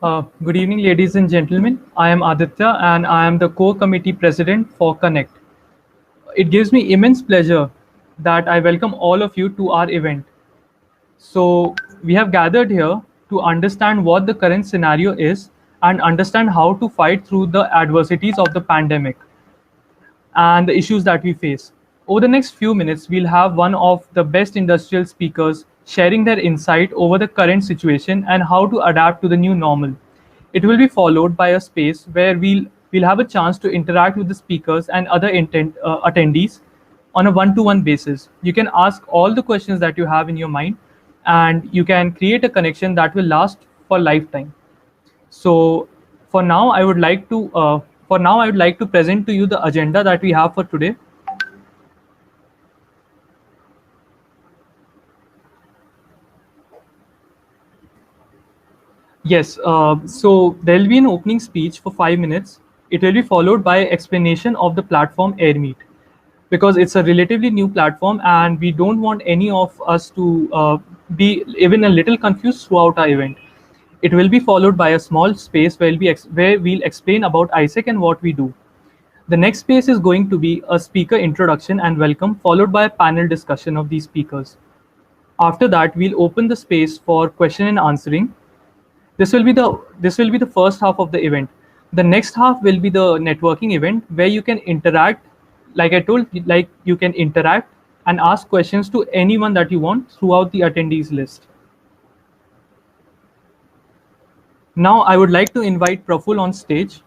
Good evening, ladies and gentlemen. I am Aditya and I am the core committee president for Connect. It gives me immense pleasure that I welcome all of you to our event. So, we have gathered here to understand what the current scenario is and understand how to fight through the adversities of the pandemic and the issues that we face. Over the next few minutes, we'll have one of the best industrial speakers sharing their insight over the current situation and how to adapt to the new normal. It will be followed by a space where we'll have a chance to interact with the speakers and other attendees on a one-to-one basis. You can ask all the questions that you have in your mind, and you can create a connection that will last for lifetime. So for now, I would like to present to you the agenda that we have for today. Yes, so there will be an opening speech for 5 minutes. It will be followed by explanation of the platform AirMeet, because it's a relatively new platform and we don't want any of us to be even a little confused throughout our event. It will be followed by a small space where we'll explain about AIESEC and what we do. The next space is going to be a speaker introduction and welcome, followed by a panel discussion of these speakers. After that, we'll open the space for question and answering. This will be the first half of the event. The next half will be the networking event where you can interact, like I told, like you can interact and ask questions to anyone that you want throughout the attendees list. Now I would like to invite Praful on stage.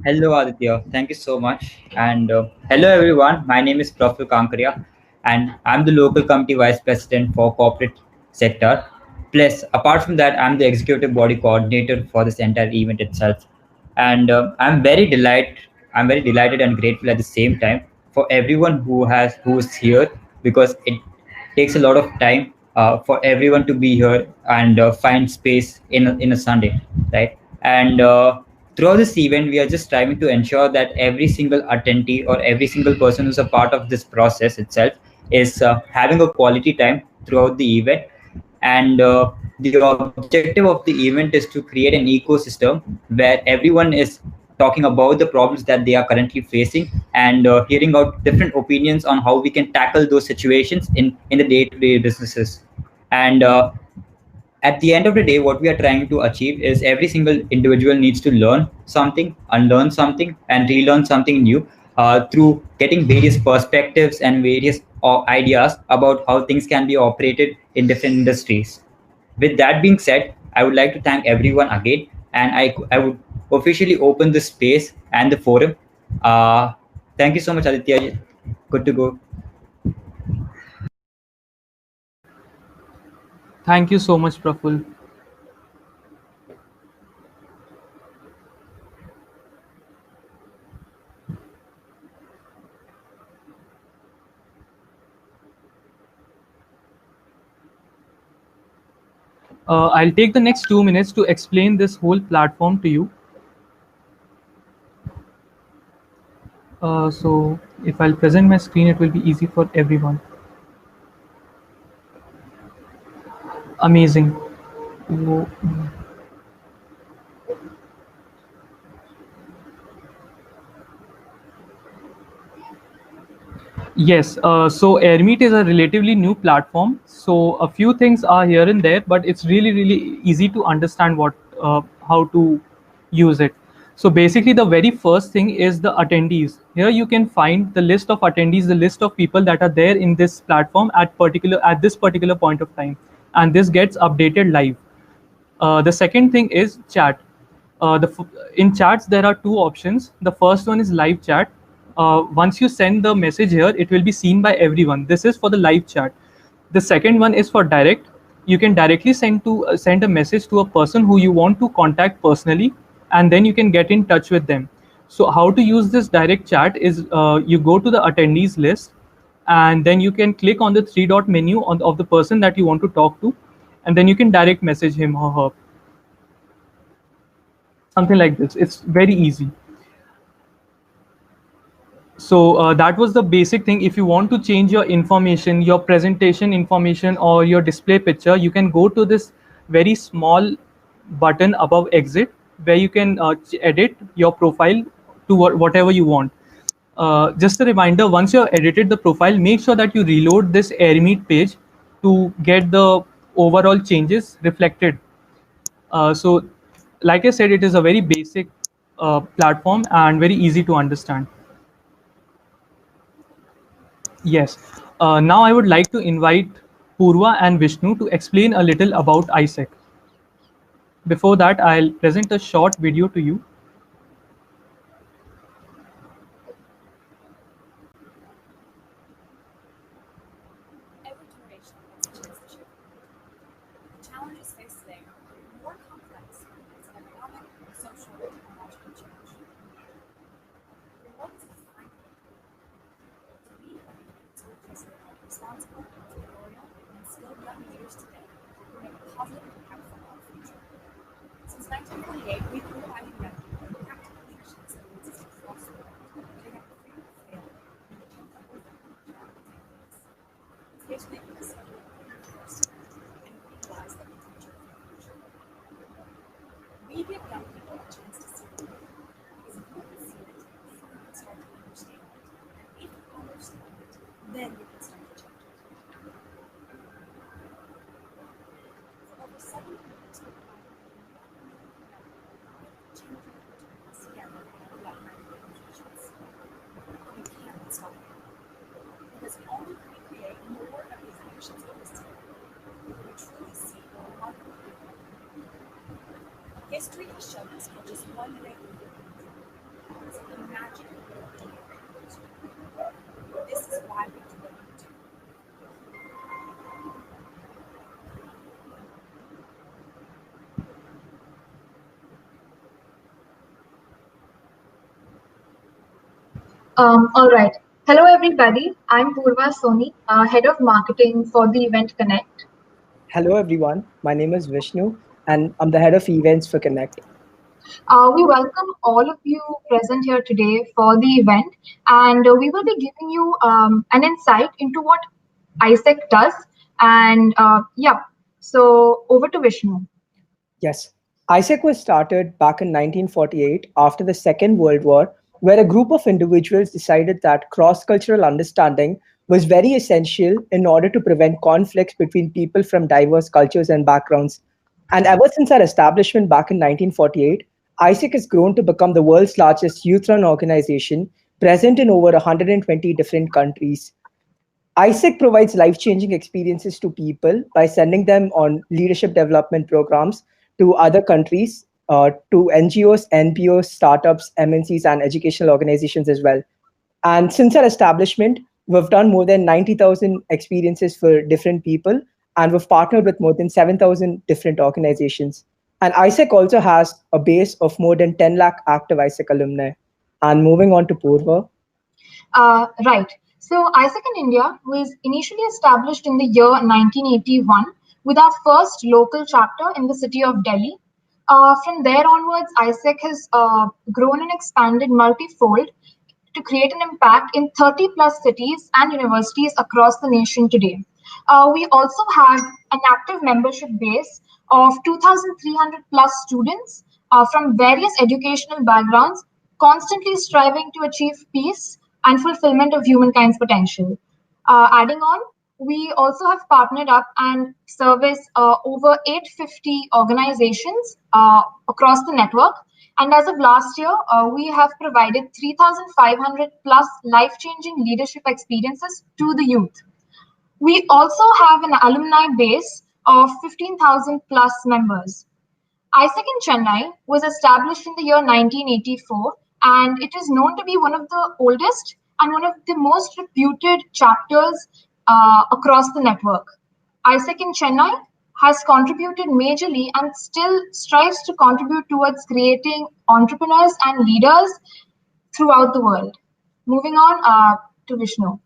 Hello, Aditya. Thank you so much. And hello, everyone. My name is Praful Kankaria, and I'm the local committee vice president for corporate sector. Plus, apart from that, I'm the executive body coordinator for this entire event itself. And I'm very delighted and grateful at the same time for everyone who's here, because it takes a lot of time for everyone to be here and find space in a Sunday, right? And throughout this event, we are just striving to ensure that every single attendee or every single person who's a part of this process itself is having a quality time throughout the event. And the objective of the event is to create an ecosystem where everyone is talking about the problems that they are currently facing, and hearing out different opinions on how we can tackle those situations in the day-to-day businesses. And at the end of the day, what we are trying to achieve is every single individual needs to learn something, unlearn something, and relearn something new through getting various perspectives and various ideas about how things can be operated in different industries. With that being said, I would like to thank everyone again, and I would officially open the space and the forum. Thank you so much, Aditya. Good to go. Thank you so much, Praful. I'll take the next 2 minutes to explain this whole platform to you. So if I'll present my screen, it will be easy for everyone. Amazing. Wo- Yes, so AirMeet is a relatively new platform. So a few things are here and there, but it's really easy to understand how to use it. So basically, the very first thing is the attendees. Here you can find the list of attendees, the list of people that are there in this platform at this particular point of time, and this gets updated live. The second thing is chat. In chats, there are two options. The first one is live chat. Once you send the message here, it will be seen by everyone. This is for the live chat. The second one is for direct. You can directly send a message to a person who you want to contact personally, and then you can get in touch with them. So how to use this direct chat is you go to the attendees list, and then you can click on the three dot menu of the person that you want to talk to, and then you can direct message him or her, something like this. It's very easy. So that was the basic thing. If you want to change your information, your presentation information, or your display picture, you can go to this very small button above exit, where you can edit your profile to whatever you want. Just a reminder, once you have edited the profile, make sure that you reload this AirMeet page to get the overall changes reflected. So like I said, it is a very basic platform and very easy to understand. Yes. Now I would like to invite Purva and Vishnu to explain a little about AIESEC. Before that, I'll present a short video to you. All right. Hello, everybody. I'm Purva Soni, Head of Marketing for the Event Connect. Hello, everyone. My name is Vishnu, and I'm the head of events for Connect. We welcome all of you present here today for the event, and we will be giving you an insight into what AIESEC does. And yeah, so over to Vishnu. Yes, AIESEC was started back in 1948 after the Second World War, where a group of individuals decided that cross cultural understanding was very essential in order to prevent conflicts between people from diverse cultures and backgrounds. And ever since our establishment back in 1948, AIESEC has grown to become the world's largest youth run organization, present in over 120 different countries. AIESEC provides life-changing experiences to people by sending them on leadership development programs to other countries, to NGOs, NPOs, startups, MNCs, and educational organizations as well. And since our establishment, we've done more than 90,000 experiences for different people, and we've partnered with more than 7,000 different organizations. And AIESEC also has a base of more than 10 lakh active AIESEC alumni. And moving on to Purva. Right. So AIESEC in India was initially established in the year 1981 with our first local chapter in the city of Delhi. From there onwards, AIESEC has grown and expanded multifold to create an impact in 30 plus cities and universities across the nation today. We also have an active membership base of 2,300 plus students from various educational backgrounds, constantly striving to achieve peace and fulfillment of humankind's potential. Adding on, we also have partnered up and service over 850 organizations across the network. And as of last year, we have provided 3,500 plus life-changing leadership experiences to the youth. We also have an alumni base of 15,000 plus members. AIESEC in Chennai was established in the year 1984, and it is known to be one of the oldest and one of the most reputed chapters across the network. AIESEC in Chennai has contributed majorly and still strives to contribute towards creating entrepreneurs and leaders throughout the world. Moving on to Vishnu.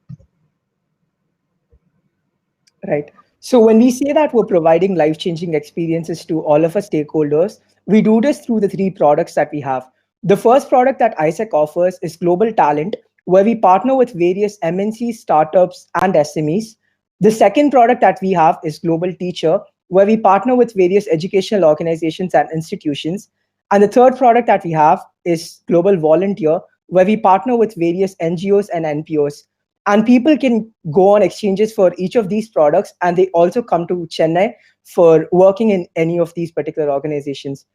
Right. So when we say that we're providing life-changing experiences to all of our stakeholders, we do this through the three products that we have. The first product that AIESEC offers is Global Talent, where we partner with various MNCs, startups, and SMEs. The second product that we have is Global Teacher, where we partner with various educational organizations and institutions. And the third product that we have is Global Volunteer, where we partner with various NGOs and NPOs. And people can go on exchanges for each of these products, and they also come to Chennai for working in any of these particular organizations.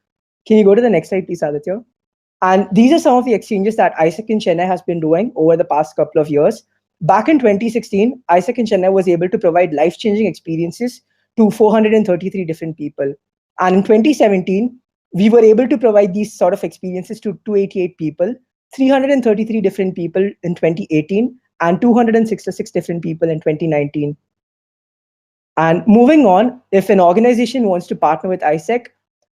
Can you go to the next slide, please, Aditya? And these are some of the exchanges that AIESEC in Chennai has been doing over the past couple of years. Back in 2016, AIESEC in Chennai was able to provide life-changing experiences to 433 different people. And in 2017, we were able to provide these sort of experiences to 288 people, 333 different people in 2018, and 266 different people in 2019. And moving on, if an organization wants to partner with AIESEC,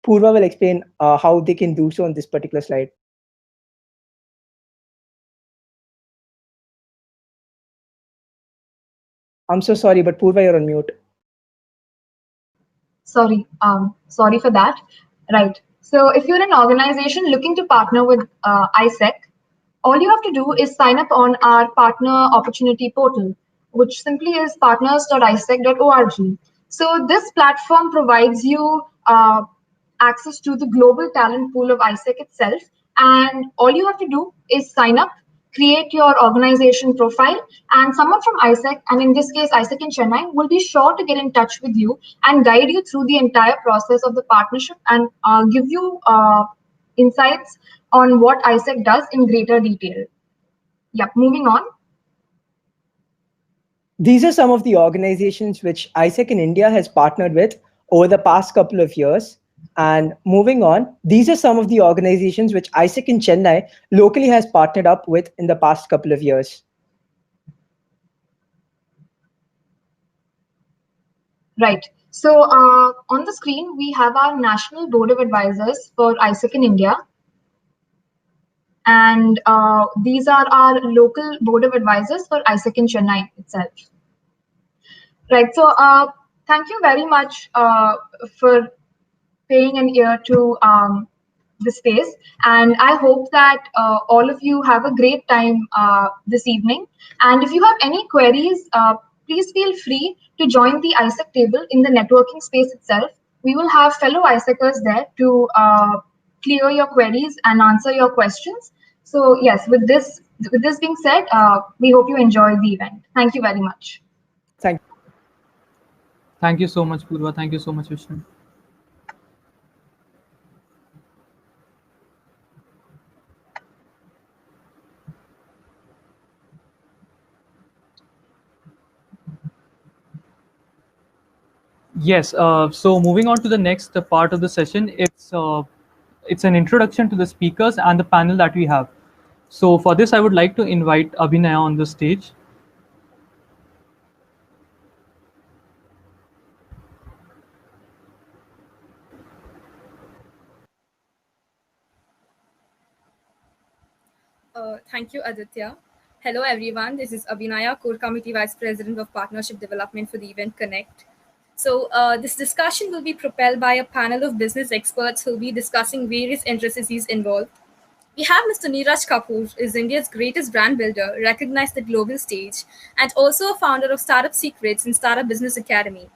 Purva will explain how they can do so on this particular slide. I'm so sorry, but Purva, you're on mute. Sorry for that. Right. So if you're an organization looking to partner with AIESEC, all you have to do is sign up on our partner opportunity portal, which simply is partners.isec.org. So this platform provides you access to the global talent pool of AIESEC itself. And all you have to do is sign up, create your organization profile, and someone from AIESEC, and in this case, AIESEC in Chennai, will be sure to get in touch with you and guide you through the entire process of the partnership and give you insights on what AIESEC does in greater detail. Yep, moving on. These are some of the organizations which AIESEC in India has partnered with over the past couple of years. And moving on, these are some of the organizations which AIESEC in Chennai locally has partnered up with in the past couple of years. Right. So on the screen, we have our National Board of Advisors for AIESEC in India. And these are our local Board of Advisors for AIESEC in Chennai itself. Right. So thank you very much for paying an ear to the space. And I hope that all of you have a great time this evening. And if you have any queries, please feel free to join the AIESEC table in the networking space itself. We will have fellow AIESECers there to clear your queries and answer your questions. So yes, with this being said, we hope you enjoy the event. Thank you very much. Thank you so much, Purva. Thank you so much, Vishnu. Yes, so moving on to the next part of the session, it's an introduction to the speakers and the panel that we have. So for this, I would like to invite Abhinaya on the stage. Thank you, Aditya. Hello, everyone. This is Abhinaya, Core Committee Vice President of Partnership Development for the Event Connect. So this discussion will be propelled by a panel of business experts who will be discussing various intricacies involved. We have Mr. Neeraj Kapoor, is India's greatest brand builder, recognized at the global stage, and also a founder of Startup Secrets and Startup Business Academy.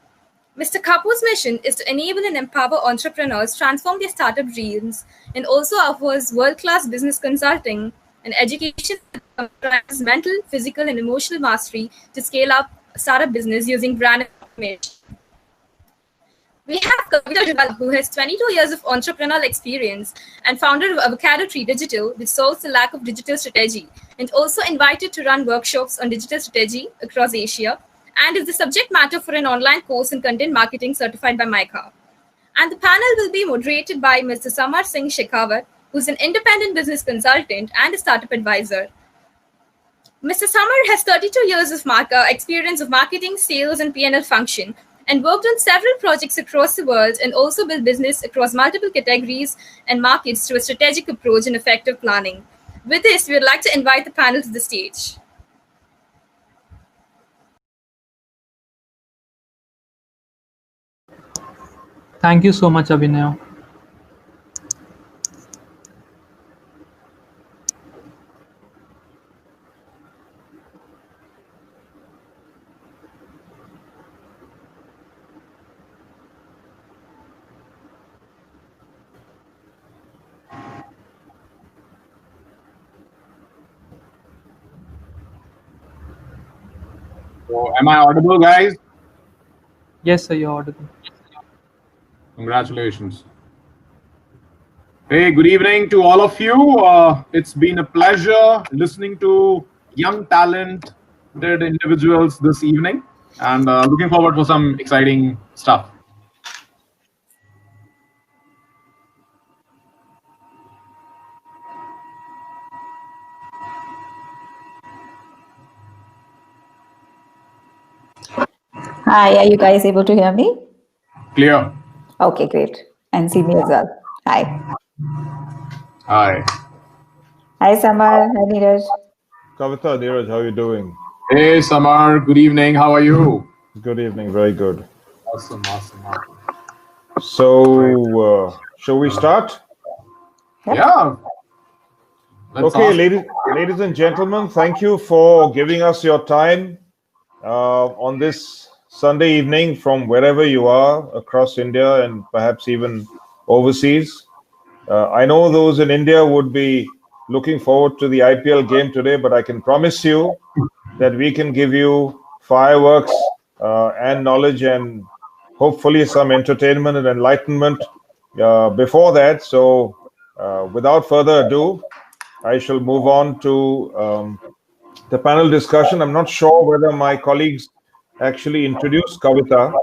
Mr. Kapoor's mission is to enable and empower entrepreneurs transform their startup dreams and also offers world-class business consulting and education that combines mental, physical, and emotional mastery to scale up startup business using brand image. We have Kavita Jindal, who has 22 years of entrepreneurial experience and founder of Avocado Tree Digital, which solves the lack of digital strategy, and also invited to run workshops on digital strategy across Asia, and is the subject matter for an online course in content marketing certified by MICA. And the panel will be moderated by Mr. Samar Singh Shekhawat, who's an independent business consultant and a startup advisor. Mr. Samar has 32 years of experience of marketing, sales, and P&L function, and worked on several projects across the world and also built business across multiple categories and markets through a strategic approach and effective planning. With this, we would like to invite the panel to the stage. Thank you so much, Abhinaya. So, am I audible, guys? Yes, sir, you're audible. Congratulations. Hey, good evening to all of you. It's been a pleasure listening to young, talented individuals this evening, and looking forward for some exciting stuff. Hi, are you guys able to hear me? Clear. Okay, great. And see me as well. Hi. Hi. Hi, Samar. Hi, Neeraj. Kavita, Neeraj, how are you doing? Hey, Samar. Good evening. How are you? Good evening. Very good. Awesome. So, shall we start? Yep. Yeah. Okay, ladies and gentlemen, thank you for giving us your time on this Sunday evening from wherever you are across India and perhaps even overseas. I know those in India would be looking forward to the IPL game today, but I can promise you that we can give you fireworks and knowledge and hopefully some entertainment and enlightenment before that. So, without further ado, I shall move on to the panel discussion. I'm not sure whether my colleagues actually introduced Kavita,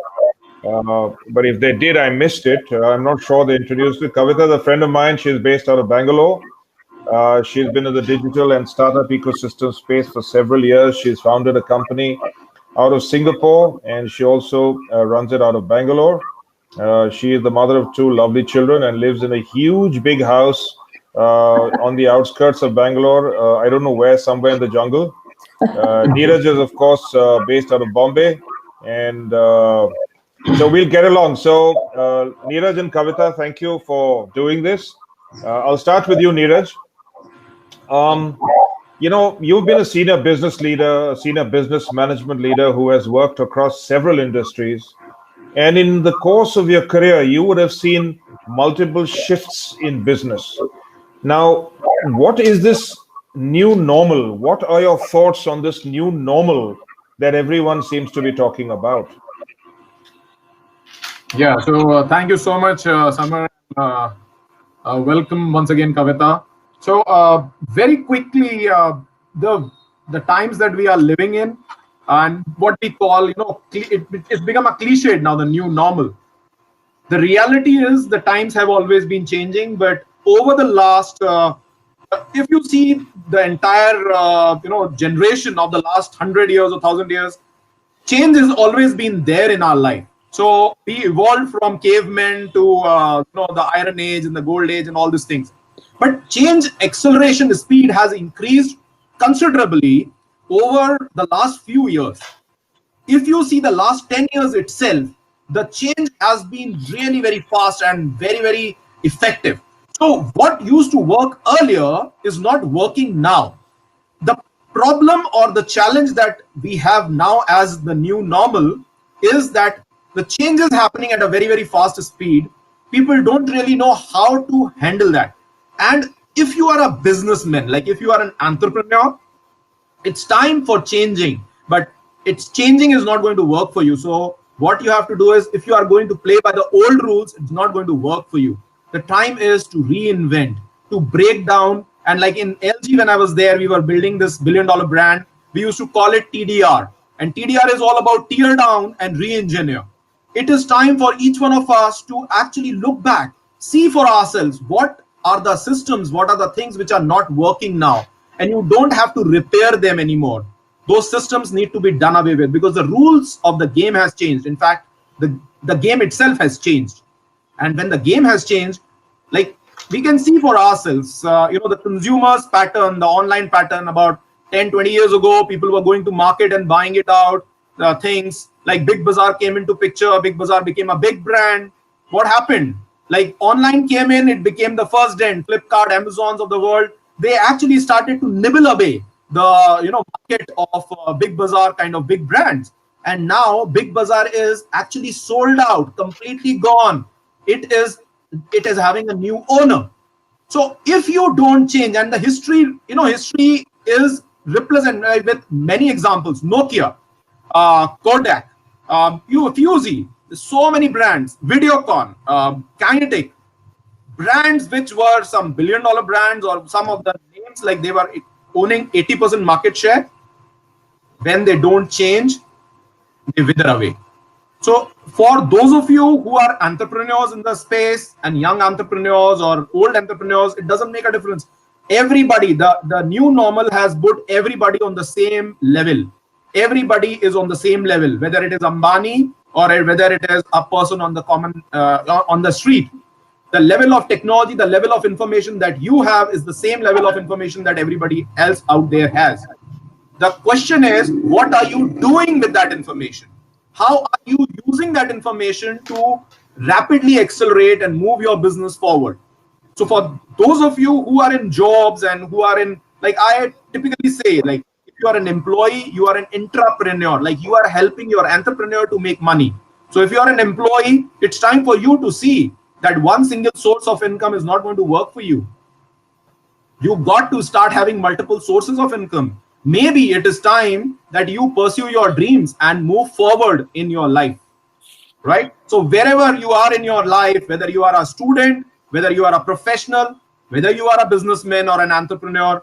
but if they did, I missed it. I'm not sure they introduced it. Kavita is a friend of mine. She's based out of Bangalore. She's been in the digital and startup ecosystem space for several years. She's founded a company out of Singapore, and she also runs it out of Bangalore. She is the mother of two lovely children and lives in a huge, big house on the outskirts of Bangalore. I don't know where, somewhere in the jungle. Neeraj is, of course, based out of Bombay, and so we'll get along. So, Neeraj and Kavita, thank you for doing this. I'll start with you, Neeraj. You've been a senior business leader, a senior business management leader who has worked across several industries. And in the course of your career, you would have seen multiple shifts in business. Now, what is this new normal? What are your thoughts on this new normal that everyone seems to be talking about? Yeah. So, thank you so much, Samar. Welcome once again, Kavita. So, very quickly, the times that we are living in, and what we call, it's become a cliche now, the new normal. The reality is the times have always been changing, but over the last, if you see the entire, generation of the last 100 years or 1,000 years, change has always been there in our life. So we evolved from cavemen to the Iron Age and the Gold Age and all these things. But change acceleration speed has increased considerably over the last few years. If you see the last 10 years itself, the change has been really very fast and very, very effective. So what used to work earlier is not working now. The problem or the challenge that we have now as the new normal is that the change is happening at a very, very fast speed. People don't really know how to handle that. And if you are a businessman, like if you are an entrepreneur, it's time for changing, but it's changing is not going to work for you. So what you have to do is, if you are going to play by the old rules, it's not going to work for you. The time is to reinvent, to break down. And like in LG, when I was there, we were building this billion-dollar brand. We used to call it TDR, and TDR is all about tear down and re-engineer. It is time for each one of us to actually look back, see for ourselves what are the systems, what are the things which are not working now, and you don't have to repair them anymore. Those systems need to be done away with, because the rules of the game has changed. In fact, the game itself has changed. And when the game has changed, like we can see for ourselves, the consumers pattern, the online pattern about 10-20 years ago, people were going to market and buying it out. Things like Big Bazaar came into picture. Big Bazaar became a big brand. What happened? Like online came in, it became the first dent. Flipkart, Amazons of the world, they actually started to nibble away the market of Big Bazaar kind of big brands. And now Big Bazaar is actually sold out, completely gone. It is having a new owner. So if you don't change, and the history is represented with many examples. Nokia, Kodak, Fusey, so many brands, Videocon, Kinetic, brands which were some billion-dollar brands, or some of the names like they were owning 80% market share. When they don't change, they wither away. So for those of you who are entrepreneurs in the space, and young entrepreneurs or old entrepreneurs, it doesn't make a difference. Everybody, the new normal has put everybody on the same level. Everybody is on the same level, whether it is Ambani or whether it is a person on the on the street. The level of technology, the level of information that you have is the same level of information that everybody else out there has. The question is, what are you doing with that information? How are you using that information to rapidly accelerate and move your business forward? So for those of you who are in jobs and who are in, like I typically say, like if you are an employee, you are an intrapreneur, like you are helping your entrepreneur to make money. So if you are an employee, it's time for you to see that one single source of income is not going to work for you. You got to start having multiple sources of income. Maybe it is time that you pursue your dreams and move forward in your life, right? So wherever you are in your life, whether you are a student, whether you are a professional, whether you are a businessman or an entrepreneur,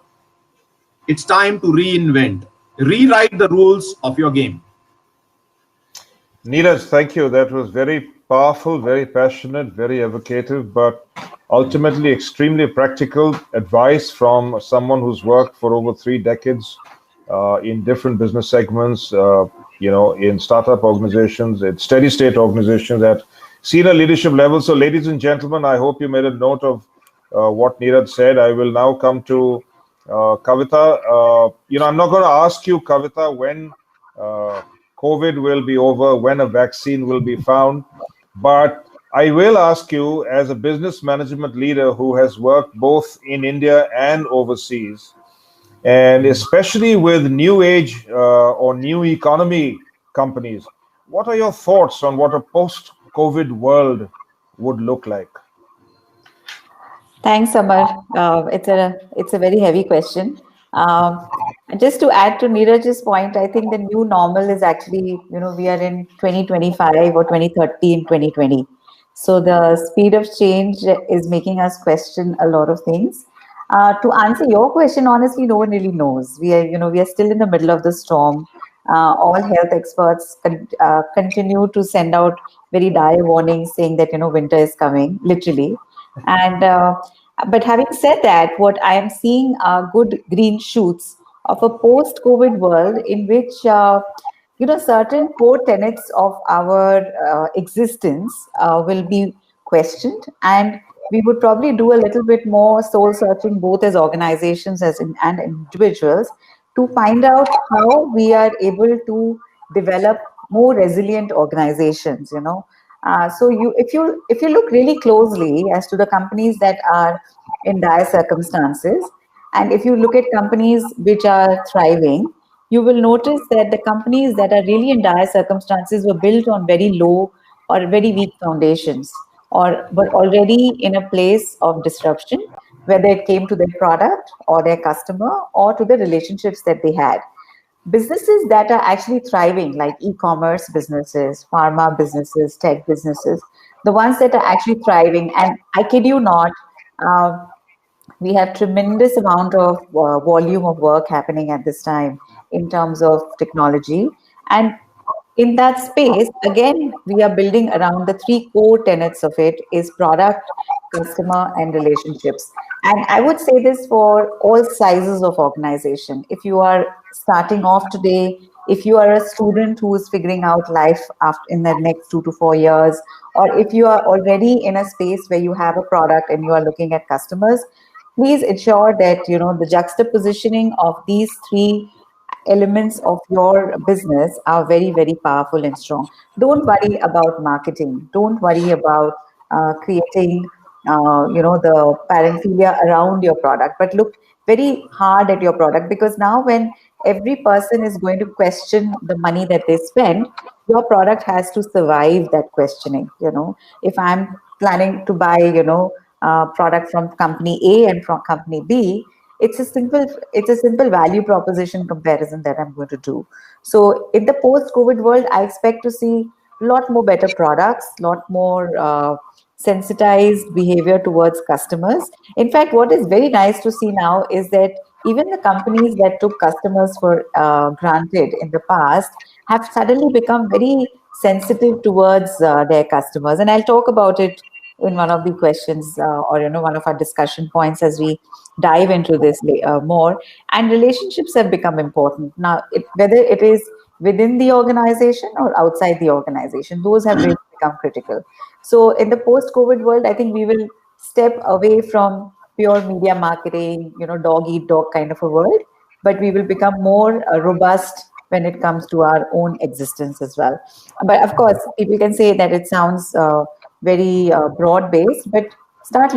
it's time to reinvent, rewrite the rules of your game. Neeraj, thank you. That was very powerful, very passionate, very evocative, but ultimately extremely practical advice from someone who's worked for over 3 decades in different business segments, in startup organizations, in steady state organizations, at senior leadership level. So ladies and gentlemen, I hope you made a note of what Neeraj said. I will now come to Kavita. I'm not going to ask you, Kavita, when COVID will be over, when a vaccine will be found, but I will ask you, as a business management leader who has worked both in India and overseas, and especially with new age or new economy companies, what are your thoughts on what a post-COVID world would look like? Thanks, Amar. It's a very heavy question. Just to add to Neeraj's point, I think the new normal is actually, we are in 2025 or 2030 in 2020. So the speed of change is making us question a lot of things. To answer your question, honestly, no one really knows. We are still in the middle of the storm. All health experts continue to send out very dire warnings saying that, winter is coming, literally. And but having said that, what I am seeing are good green shoots of a post-COVID world in which certain core tenets of our existence will be questioned, and we would probably do a little bit more soul searching, both as organizations and individuals, to find out how we are able to develop more resilient organizations. So if you look really closely as to the companies that are in dire circumstances, and if you look at companies which are thriving, you will notice that the companies that are really in dire circumstances were built on very low or very weak foundations, or were already in a place of disruption, whether it came to their product or their customer or to the relationships that they had. Businesses that are actually thriving, like e-commerce businesses, pharma businesses, tech businesses, the ones that are actually thriving, and I kid you not, we have tremendous amount of volume of work happening at this time in terms of technology. And in that space, again, we are building around the 3 core tenets of it is product, customer, and relationships. And I would say this for all sizes of organization. If you are starting off today, if you are a student who is figuring out life in the next 2 to 4 years, or if you are already in a space where you have a product and you are looking at customers, please ensure that the juxtapositioning of these 3 elements of your business are very, very powerful and strong. Don't worry about marketing. Don't worry about creating, the paraphernalia around your product, but look very hard at your product, because now when every person is going to question the money that they spend, your product has to survive that questioning. If I'm planning to buy, product from company A and from company B, it's a simple value proposition comparison that I'm going to do. So in the post-COVID world, I expect to see a lot more better products, lot more sensitized behavior towards customers. In fact, what is very nice to see now is that even the companies that took customers for granted in the past have suddenly become very sensitive towards their customers. And I'll talk about it in one of the questions or one of our discussion points as we dive into this more. And relationships have become important now, whether it is within the organization or outside the organization, those have really become critical. So in the post-COVID world, I think we will step away from pure media marketing, dog eat dog kind of a world, but we will become more robust when it comes to our own existence as well. But of course, people can say that it sounds very broad based, but start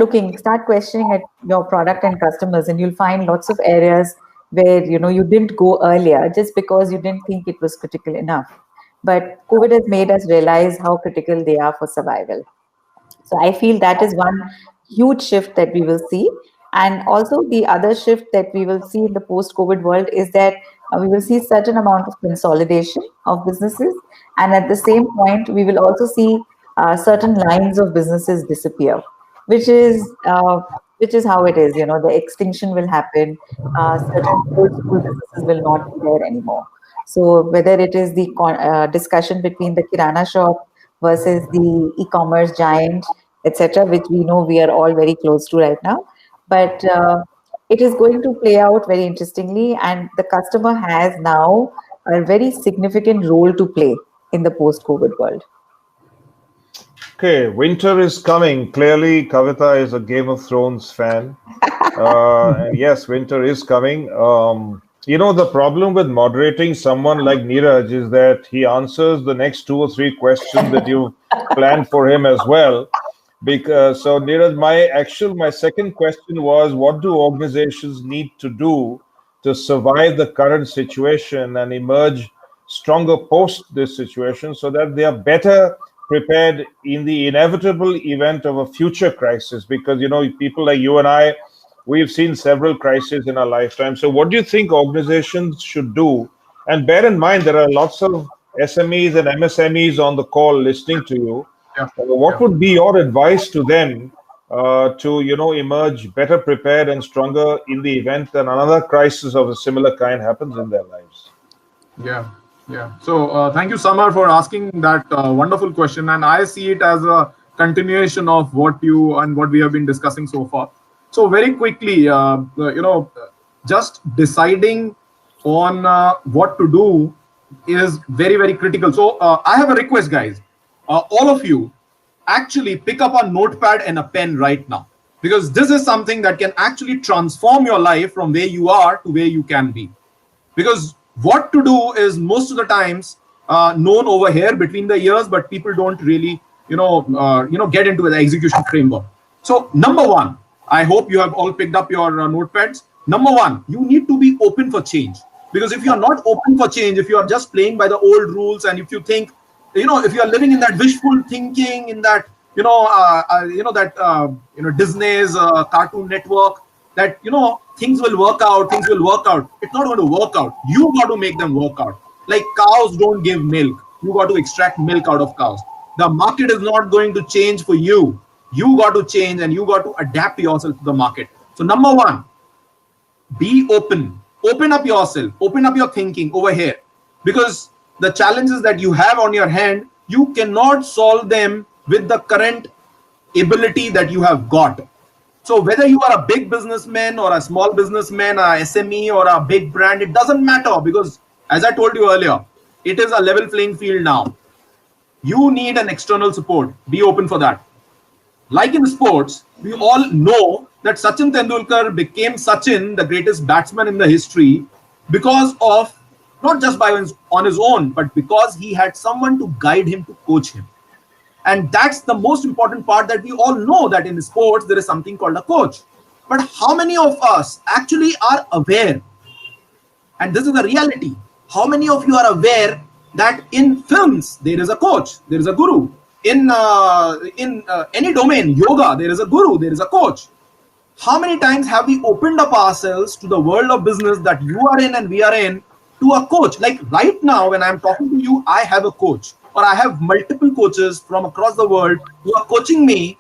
questioning at your product and customers, and you'll find lots of areas where you didn't go earlier just because you didn't think it was critical enough. But COVID has made us realize how critical they are for survival. So I feel that is one huge shift that we will see. And also the other shift that we will see in the post-COVID world is that we will see certain amount of consolidation of businesses. And at the same point, we will also see certain lines of businesses disappear, which is how it is. The extinction will happen. Certain old school businesses will not be there anymore. So whether it is the discussion between the Kirana shop versus the e-commerce giant, etc., which we know we are all very close to right now. But it is going to play out very interestingly, and the customer has now a very significant role to play in the post-COVID world. Okay, winter is coming. Clearly, Kavita is a Game of Thrones fan. And yes, winter is coming. The problem with moderating someone like Neeraj is that he answers the next 2 or 3 questions that you planned for him as well. So Neeraj, my second question was, what do organizations need to do to survive the current situation and emerge stronger post this situation so that they are better prepared in the inevitable event of a future crisis? Because, people like you and I, we've seen several crises in our lifetime. So what do you think organizations should do? And bear in mind, there are lots of SMEs and MSMEs on the call listening to you. What would be your advice to them to, emerge better prepared and stronger in the event that another crisis of a similar kind happens in their lives? Yeah. So thank you, Samar, for asking that wonderful question. And I see it as a continuation of what we have been discussing so far. So very quickly, just deciding on what to do is very, very critical. So I have a request, guys. All of you actually pick up a notepad and a pen right now, because this is something that can actually transform your life from where you are to where you can be. Because what to do is most of the times known over here between the years, but people don't really get into the execution framework. So number one, I hope you have all picked up your notepads. Number one, you need to be open for change. Because if you are not open for change, if you are just playing by the old rules, and if you think, if you are living in that wishful thinking, in that, Disney's Cartoon Network, that, things will work out. It's not going to work out. You got to make them work out. Like cows don't give milk. You got to extract milk out of cows. The market is not going to change for you. You got to change, and you got to adapt yourself to the market. So number one, be open. Open up yourself. Open up your thinking over here. Because the challenges that you have on your hand, you cannot solve them with the current ability that you have got. So whether you are a big businessman or a small businessman, a SME or a big brand, it doesn't matter, because as I told you earlier, it is a level playing field now. You need an external support. Be open for that. Like in sports, we all know that Sachin Tendulkar became Sachin, the greatest batsman in the history, because of, not just on his own, but because he had someone to guide him, to coach him. And that's the most important part, that we all know that in sports, there is something called a coach. But how many of us actually are aware? And this is the reality. How many of you are aware that in films, there is a coach, there is a guru. In any domain, yoga, there is a guru, there is a coach. how many times have we opened up ourselves to the world of business that you are in and we are in, to a coach? Like right now, when I'm talking to you, I have a coach, or I have multiple coaches from across the world who are coaching me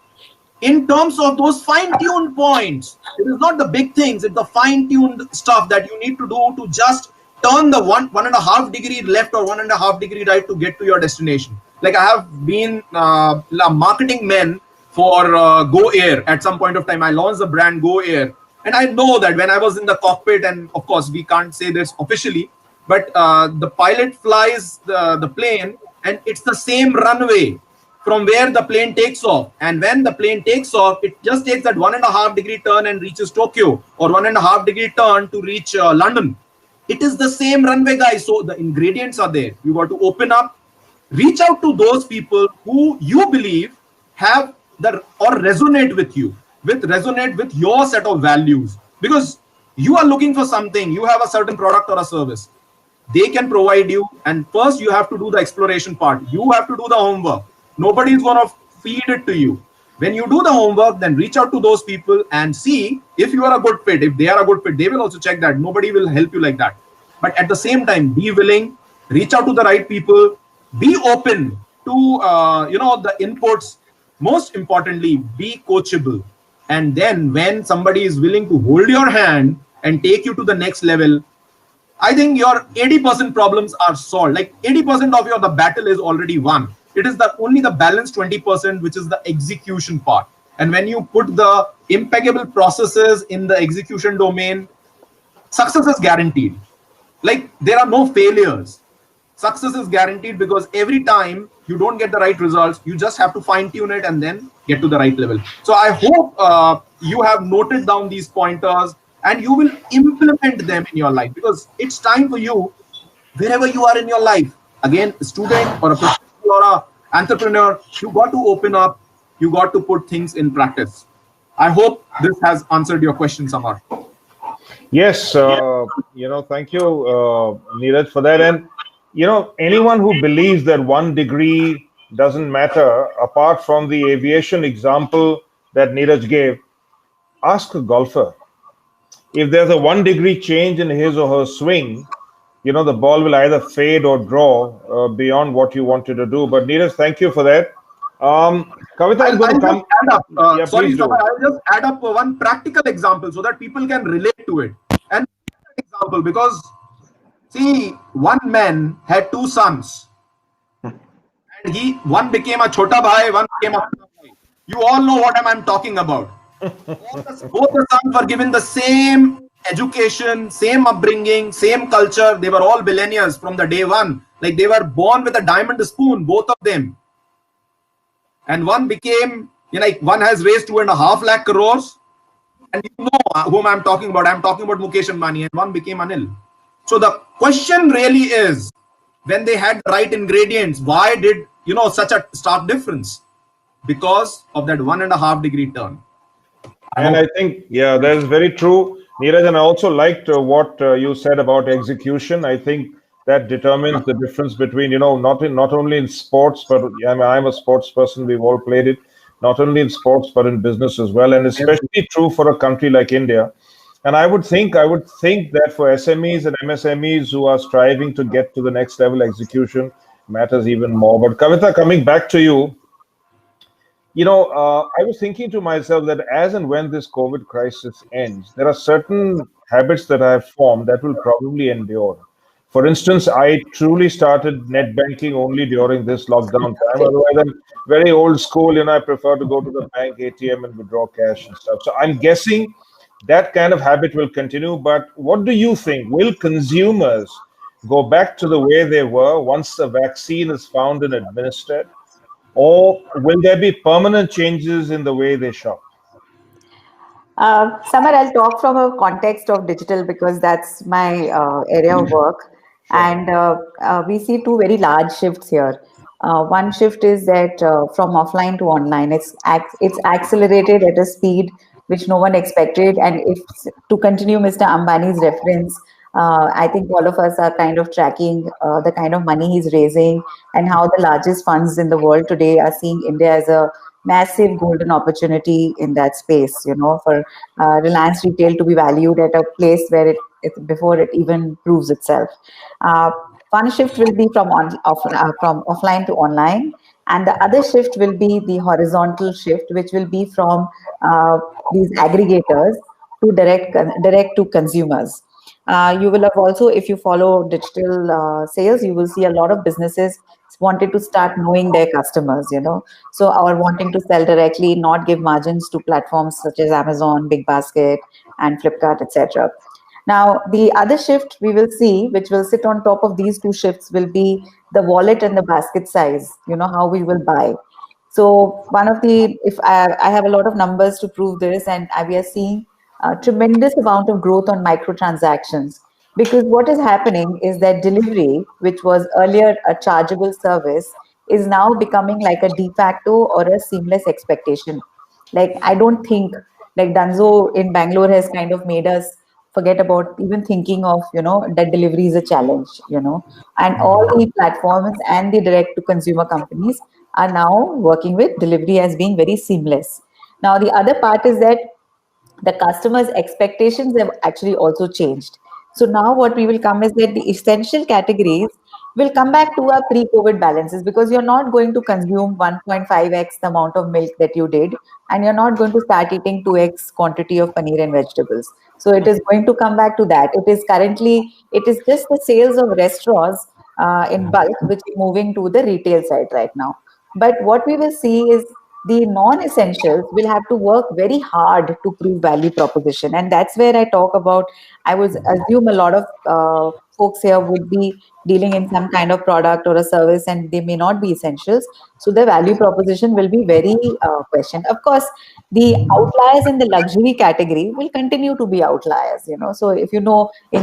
in terms of those fine-tuned points. It is not the big things, it's the fine-tuned stuff that you need to do to just turn the 1.5 degree left or 1.5 degree right to get to your destination. Like I have been a marketing man for Go Air. At some point of time, I launched the brand Go Air. And I know that when I was in the cockpit, and of course, we can't say this officially, but the pilot flies the plane and it's the same runway from where the plane takes off. And when the plane takes off, it just takes that 1.5 degree turn and reaches Tokyo, or 1.5 degree turn to reach London. It is the same runway, guys. So the ingredients are there. You got to open up, reach out to those people who you believe have or resonate with you, resonate with your set of values, because you are looking for something. You have a certain product or a service. They can provide you, and first you have to do the exploration part. You have to do the homework. Nobody is going to feed it to you. When you do the homework, then reach out to those people and see if you are a good fit. If they are a good fit, they will also check that. Nobody will help you like that. But at the same time, be willing, reach out to the right people, be open to the inputs. Most importantly, be coachable. And then when somebody is willing to hold your hand and take you to the next level, I think your 80% problems are solved. Like 80% of the battle is already won. It is only the balance 20%, which is the execution part. And when you put the impeccable processes in the execution domain, success is guaranteed. Like there are no failures. Success is guaranteed, because every time you don't get the right results, you just have to fine tune it and then get to the right level. So I hope you have noted down these pointers and you will implement them in your life, because it's time for you, wherever you are in your life, again, a student or a professional or an entrepreneur, you got to open up, you got to put things in practice. I hope this has answered your question, Samar. Yes, thank you, Neeraj, for that. And, anyone who believes that 1 degree doesn't matter, apart from the aviation example that Neeraj gave, ask a golfer. If there's a 1 degree change in his or her swing, the ball will either fade or draw beyond what you wanted to do. But Neeraj, thank you for that. Kavita, I'm going to come. I'll just add up one practical example so that people can relate to it. And example, because see, one man had 2 sons, and one became a chota bhai, one became a bhai. You all know what I'm talking about. Both the sons were given the same education, same upbringing, same culture. They were all billionaires from the day one. Like they were born with a diamond spoon, both of them. And one became, one has raised 2.5 lakh crores. And you know whom I'm talking about. I'm talking about Mukesh Ambani, and one became Anil. So the question really is, when they had the right ingredients, why did, such a stark difference? Because of that 1.5 degree turn. And I think, that is very true, Neeraj. And I also liked what you said about execution. I think that determines the difference between, not only in sports, but I'm a sports person. We've all played it, not only in sports, but in business as well. And especially true for a country like India. And I would think that for SMEs and MSMEs who are striving to get to the next level, execution matters even more. But Kavita, coming back to you, I was thinking to myself that as and when this COVID crisis ends, there are certain habits that I have formed that will probably endure. For instance, I truly started net banking only during this lockdown time. Otherwise, I'm very old school, I prefer to go to the bank ATM and withdraw cash and stuff. So I'm guessing that kind of habit will continue. But what do you think? Will consumers go back to the way they were once the vaccine is found and administered? Or will there be permanent changes in the way they shop? Samar, I'll talk from a context of digital because that's my area of work. Sure. And we see 2 very large shifts here. One shift is that from offline to online, it's accelerated at a speed which no one expected. And if to continue Mr. Ambani's reference, I think all of us are kind of tracking the kind of money he's raising and how the largest funds in the world today are seeing India as a massive golden opportunity in that space, for Reliance Retail to be valued at a place where before it even proves itself. One shift will be from offline to online, and the other shift will be the horizontal shift, which will be from these aggregators to direct to consumers. You will have also, if you follow digital sales, you will see a lot of businesses wanted to start knowing their customers, so are wanting to sell directly, not give margins to platforms such as Amazon, Big Basket, and Flipkart, etc. Now, the other shift we will see, which will sit on top of these two shifts, will be the wallet and the basket size, how we will buy. So one of the, if I have a lot of numbers to prove this, and we are seeing a tremendous amount of growth on microtransactions. Because what is happening is that delivery, which was earlier a chargeable service, is now becoming like a de facto or a seamless expectation. Like, I don't think, like Dunzo in Bangalore has kind of made us forget about even thinking of, that delivery is a challenge, and all the platforms and the direct to consumer companies are now working with delivery as being very seamless. Now, the other part is that the customers' expectations have actually also changed. So now what we will come is that the essential categories will come back to our pre-COVID balances, because you're not going to consume 1.5x the amount of milk that you did, and you're not going to start eating 2x quantity of paneer and vegetables. So it is going to come back to that. It is just the sales of restaurants in bulk which is moving to the retail side right now. But what we will see is the non-essentials will have to work very hard to prove value proposition, and that's where I talk about. I would assume a lot of folks here would be dealing in some kind of product or a service, and they may not be essentials, so the value proposition will be very questioned. Of course, the outliers in the luxury category will continue to be outliers, so if in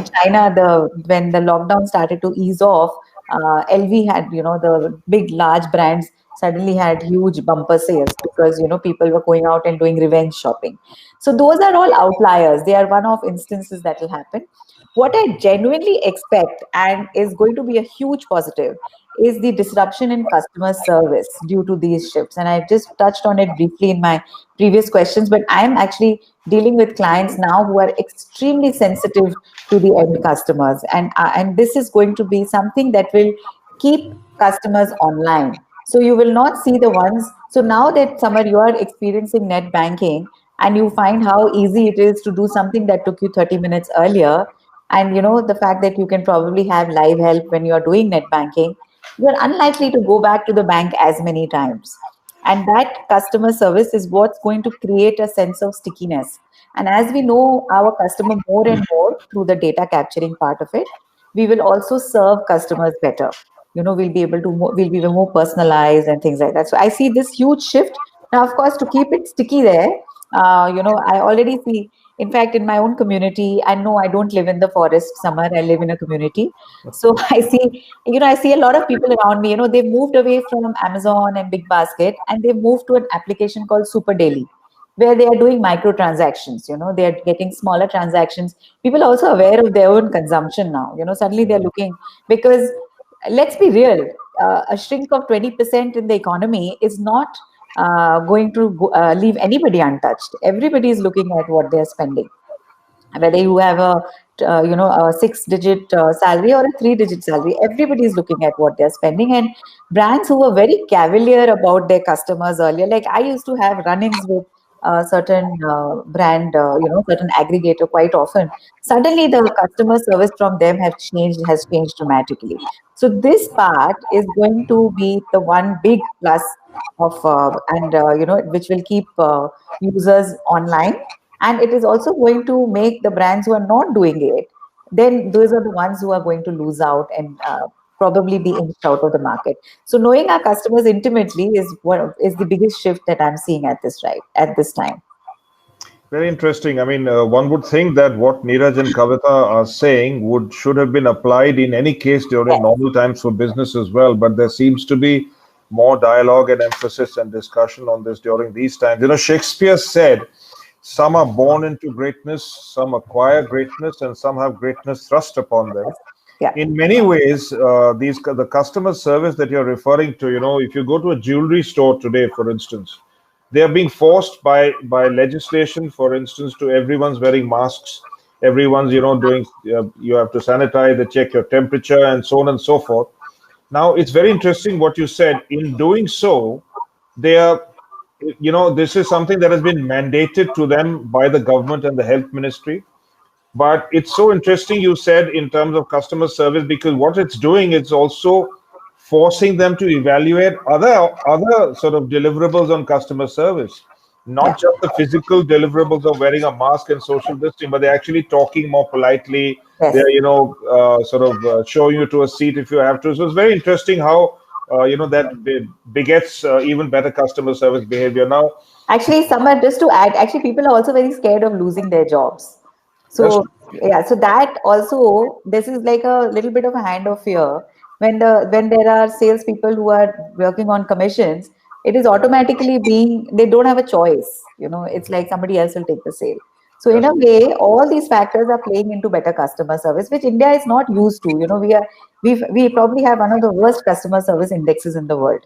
China, when the lockdown started to ease off, LV had, the big large brands suddenly had huge bumper sales, because people were going out and doing revenge shopping. So those are all outliers. They are one-off instances that will happen. What I genuinely expect, and is going to be a huge positive, is the disruption in customer service due to these shifts. And I just touched on it briefly in my previous questions, but I am actually dealing with clients now who are extremely sensitive to the end customers, and this is going to be something that will keep customers online. So you will not see the ones. So now that Samar, you are experiencing net banking, and you find how easy it is to do something that took you 30 minutes earlier, and the fact that you can probably have live help when you are doing net banking, you are unlikely to go back to the bank as many times. And that customer service is what's going to create a sense of stickiness. And as we know our customer more and more through the data capturing part of it, we will also serve customers better. We'll be able to we'll be more personalized and things like that. So I see this huge shift. Now, of course, to keep it sticky there, I already see, in fact, in my own community, I know I don't live in the forest somewhere, I live in a community. So I see a lot of people around me, they've moved away from Amazon and Big Basket, and they've moved to an application called Super Daily, where they are doing microtransactions. They are getting smaller transactions. People are also aware of their own consumption now. Suddenly they're looking, because let's be real, a shrink of 20% in the economy is not going to leave anybody untouched. Everybody is looking at what they're spending, whether you have a 6-digit salary or a 3-digit salary. Everybody is looking at what they're spending. And brands who were very cavalier about their customers earlier, like I used to have run-ins with certain brand, certain aggregator quite often. Suddenly the customer service from them has changed dramatically. So this part is going to be the one big plus of which will keep users online, and it is also going to make the brands who are not doing it, then those are the ones who are going to lose out and probably be inched out of the market. So knowing our customers intimately is the biggest shift that I'm seeing at this time. Very interesting. I mean, one would think that what Neeraj and Kavita are saying should have been applied in any case during normal times for business as well. But there seems to be more dialogue and emphasis and discussion on this during these times. Shakespeare said, some are born into greatness, some acquire greatness, and some have greatness thrust upon them. Yeah. In many ways, the customer service that you're referring to, if you go to a jewelry store today, for instance, they are being forced by legislation, for instance, to everyone's wearing masks, everyone's doing you have to sanitize, they check your temperature, and so on and so forth. Now it's very interesting what you said. In doing so, they are, this is something that has been mandated to them by the government and the health ministry. But it's so interesting you said in terms of customer service, because what it's doing, it's also forcing them to evaluate other sort of deliverables on customer service, not just the physical deliverables of wearing a mask and social distancing, but they're actually talking more politely. Yes. They're showing you to a seat if you have to. So it's very interesting how that begets even better customer service behavior. Now, actually, Samar, just to add, actually people are also very scared of losing their jobs. So yeah, so that also, this is like a little bit of a hand of fear. When there are salespeople who are working on commissions, it is automatically they don't have a choice. It's like somebody else will take the sale. So in a way, all these factors are playing into better customer service, which India is not used to. We probably have one of the worst customer service indexes in the world.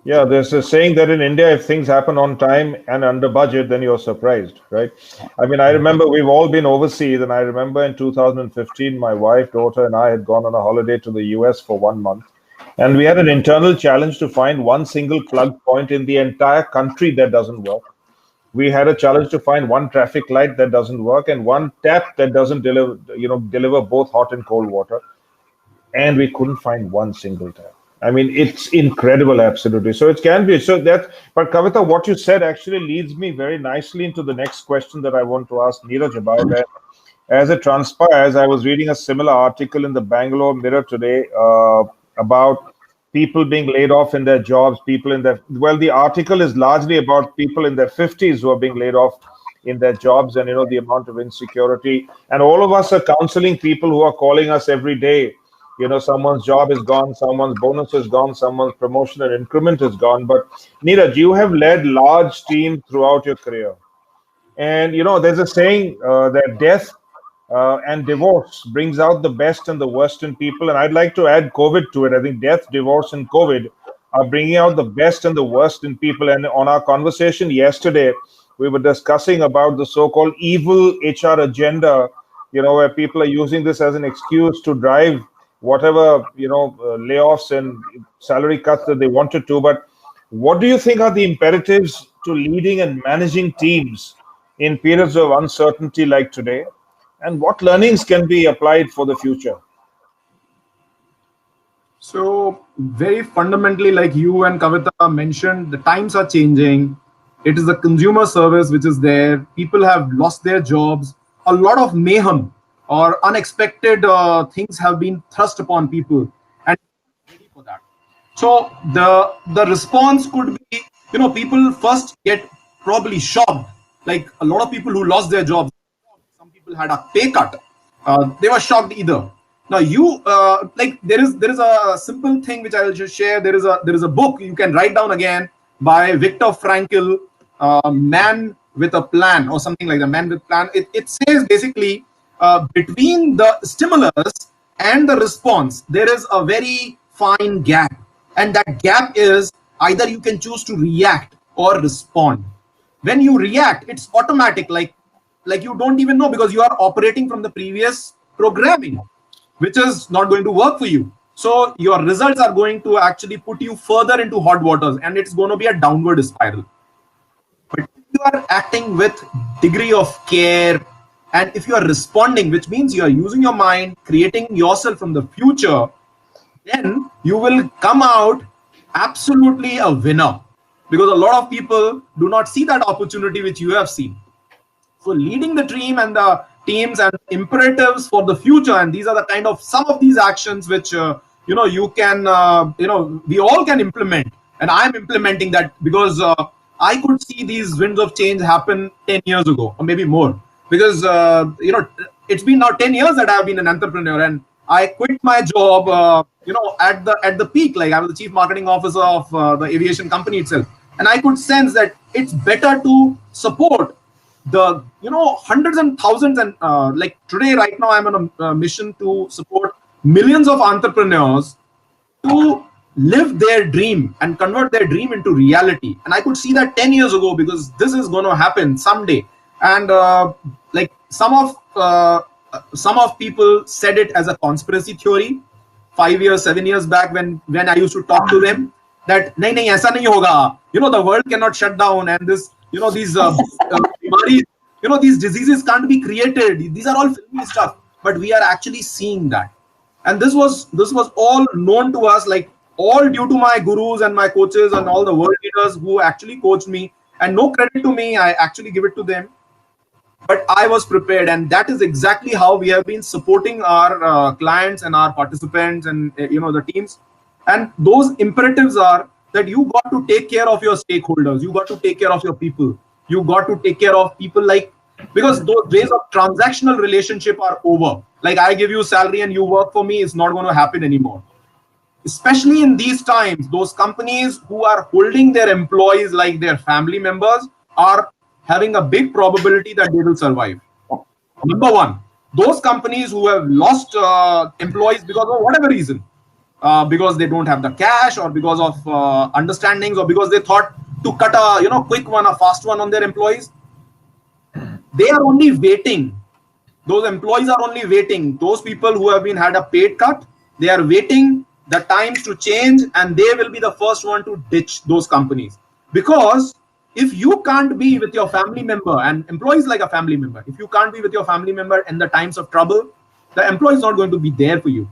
Yeah, there's a saying that in India, if things happen on time and under budget, then you're surprised, right? I mean, I remember we've all been overseas, and I remember in 2015, my wife, daughter, and I had gone on a holiday to the US for 1 month. And we had an internal challenge to find one single plug point in the entire country that doesn't work. We had a challenge to find one traffic light that doesn't work and one tap that doesn't deliver both hot and cold water. And we couldn't find one single tap. I mean, it's incredible, absolutely. So it can be. But Kavita, what you said actually leads me very nicely into the next question that I want to ask Neeraj about. As it transpires, I was reading a similar article in the Bangalore Mirror today about people being laid off in their jobs, the article is largely about people in their 50s who are being laid off in their jobs, and the amount of insecurity. And all of us are counseling people who are calling us every day. Someone's job is gone, someone's bonus is gone, someone's promotion and increment is gone. But Neeraj, you have led large teams throughout your career. And, there's a saying that death and divorce brings out the best and the worst in people. And I'd like to add COVID to it. I think death, divorce, and COVID are bringing out the best and the worst in people. And on our conversation yesterday, we were discussing about the so-called evil HR agenda, where people are using this as an excuse to drive whatever layoffs and salary cuts that they wanted to. But what do you think are the imperatives to leading and managing teams in periods of uncertainty like today, and what learnings can be applied for the future? So very fundamentally, like you and Kavita mentioned, the times are changing. It is the consumer service which is there. People have lost their jobs. A lot of mayhem or unexpected things have been thrust upon people, and ready for that. So the response could be, people first get probably shocked. Like a lot of people who lost their jobs, some people had a pay cut. They were shocked either. Now there is a simple thing which I will just share. There is a book you can write down again by Viktor Frankl, Man with a Plan, or something like that. Man with Plan. It says basically, between the stimulus and the response, there is a very fine gap, and that gap is either you can choose to react or respond. When you react, it's automatic, like you don't even know, because you are operating from the previous programming, which is not going to work for you. So your results are going to actually put you further into hot waters, and it's going to be a downward spiral. But if you are acting with degree of care, and if you are responding, which means you are using your mind, creating yourself from the future, then you will come out absolutely a winner, because a lot of people do not see that opportunity which you have seen. So leading the team and the teams and imperatives for the future, and these are the kind of some of these actions which you can we all can implement, and I'm implementing that because I could see these winds of change happen 10 years ago or maybe more, because it's been now 10 years that I've been an entrepreneur, and I quit my job at the peak. Like I was the chief marketing officer of the aviation company itself, and I could sense that it's better to support the hundreds and thousands, and like today right now I'm on a mission to support millions of entrepreneurs to live their dream and convert their dream into reality. And I could see that 10 years ago, because this is going to happen someday. And like some of people said it as a conspiracy theory 5 years, 7 years back, when I used to talk to them, that nahi nahi aisa nahi hoga, the world cannot shut down, and this, these these diseases can't be created. These are all filmy stuff, but we are actually seeing that. And this was all known to us, like all due to my gurus and my coaches and all the world leaders who actually coached me. And no credit to me, I actually give it to them. But I was prepared, and that is exactly how we have been supporting our clients and our participants and the teams. And those imperatives are that you got to take care of your stakeholders, you got to take care of your people, you got to take care of people, like, because those days of transactional relationship are over. Like, I give you salary and you work for me, it's not going to happen anymore. Especially in these times, those companies who are holding their employees like their family members are having a big probability that they will survive. Number one, those companies who have lost employees because of whatever reason, because they don't have the cash, or because of understandings, or because they thought to cut a quick one, a fast one on their employees, they are only waiting. Those employees are only waiting. Those people who have been had a paid cut, they are waiting the times to change, and they will be the first one to ditch those companies. Because if you can't be with your family member, and employees like a family member, if you can't be with your family member in the times of trouble, the employee is not going to be there for you.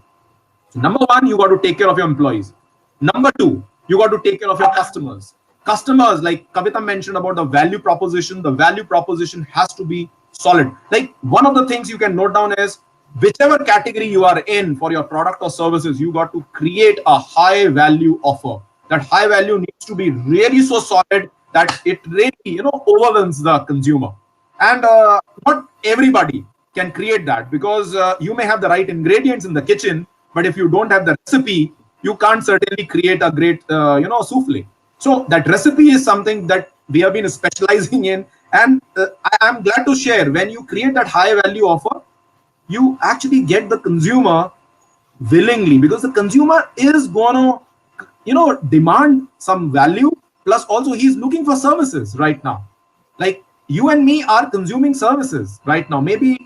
So number one, you got to take care of your employees. Number two, you got to take care of your customers. Customers, like Kavita mentioned about the value proposition has to be solid. Like, one of the things you can note down is, whichever category you are in for your product or services, you got to create a high value offer. That high value needs to be really so solid that it really overwhelms the consumer. And not everybody can create that, because you may have the right ingredients in the kitchen, but if you don't have the recipe, you can't certainly create a great souffle. So that recipe is something that we have been specializing in. And I'm glad to share, when you create that high value offer, you actually get the consumer willingly, because the consumer is going to demand some value. Plus also, he's looking for services right now. Like, you and me are consuming services right now. Maybe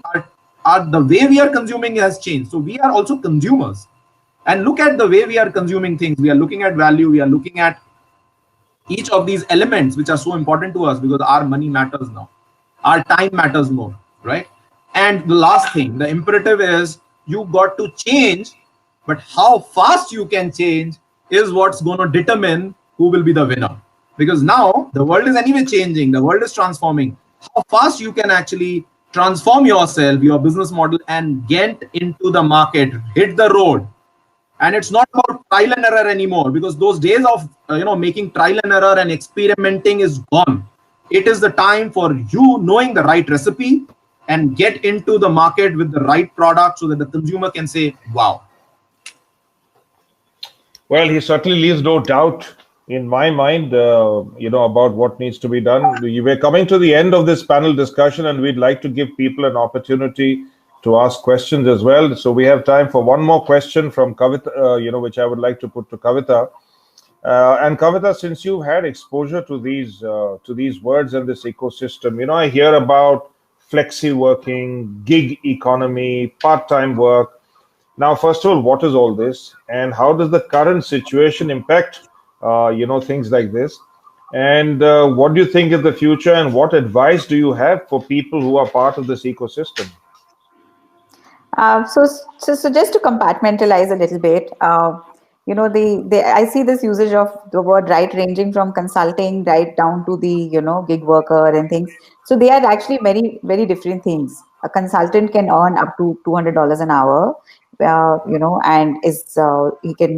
the way we are consuming has changed, so we are also consumers. And look at the way we are consuming things. We are looking at value, we are looking at each of these elements which are so important to us, because our money matters now, our time matters more, right? And the last thing, the imperative is, you got to change, but how fast you can change is what's going to determine who will be the winner. Because now the world is anyway changing, the world is transforming. How fast you can actually transform yourself, your business model, and get into the market, hit the road. And it's not about trial and error anymore, because those days of making trial and error and experimenting is gone. It is the time for you knowing the right recipe and get into the market with the right product, so that the consumer can say, wow. Well, he certainly leaves no doubt in my mind, about what needs to be done. We're coming to the end of this panel discussion, and we'd like to give people an opportunity to ask questions as well. So we have time for one more question from Kavita, which I would like to put to Kavita. And Kavita, since you've had exposure to these words and this ecosystem, I hear about flexi working, gig economy, part-time work. Now, first of all, what is all this, and how does the current situation impact, things like this? And what do you think is the future, and what advice do you have for people who are part of this ecosystem? So just to compartmentalize a little bit, I see this usage of the word, right, ranging from consulting right down to the gig worker and things. So they are actually very, very different things. A consultant can earn up to $200 an hour, and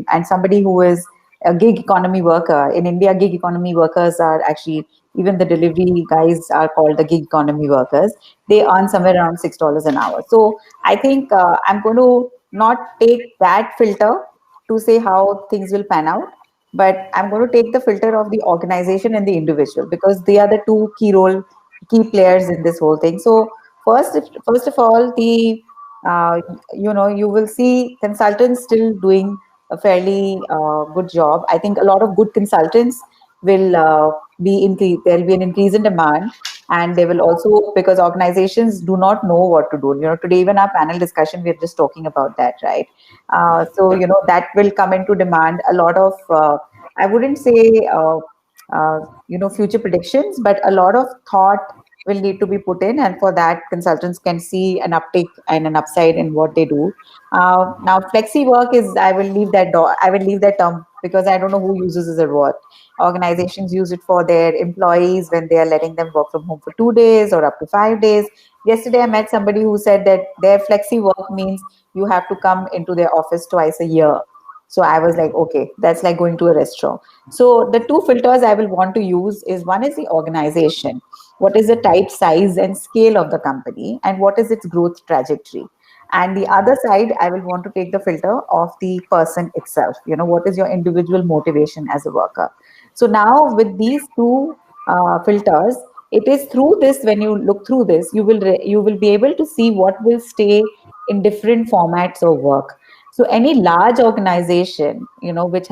and somebody who is a gig economy worker in India. Gig economy workers are actually, even the delivery guys are called the gig economy workers. They earn somewhere around $6 an hour. So I think I'm going to not take that filter to say how things will pan out, but I'm going to take the filter of the organization and the individual, because they are the two key players in this whole thing. So first of all, you will see consultants still doing a fairly good job. I think a lot of good consultants will there'll be an increase in demand, and they will also, because organizations do not know what to do. Today even our panel discussion, we're just talking about that, right? So that will come into demand. A lot of I wouldn't say future predictions, but a lot of thought will need to be put in, and for that consultants can see an uptick and an upside in what they do. Now flexi work is, I will leave that term, because I don't know who uses it or what. Organizations use it for their employees when they are letting them work from home for 2 days or up to 5 days. Yesterday I met somebody who said that their flexi work means you have to come into their office twice a year. So I was like, okay, that's like going to a restaurant. So the two filters I will want to use is, one is the organization. What is the type, size, and scale of the company, and what is its growth trajectory? And the other side, I will want to take the filter of the person itself. What is your individual motivation as a worker? So now with these two filters, it is through this, when you look through this, you will be able to see what will stay in different formats of work. So any large organization, which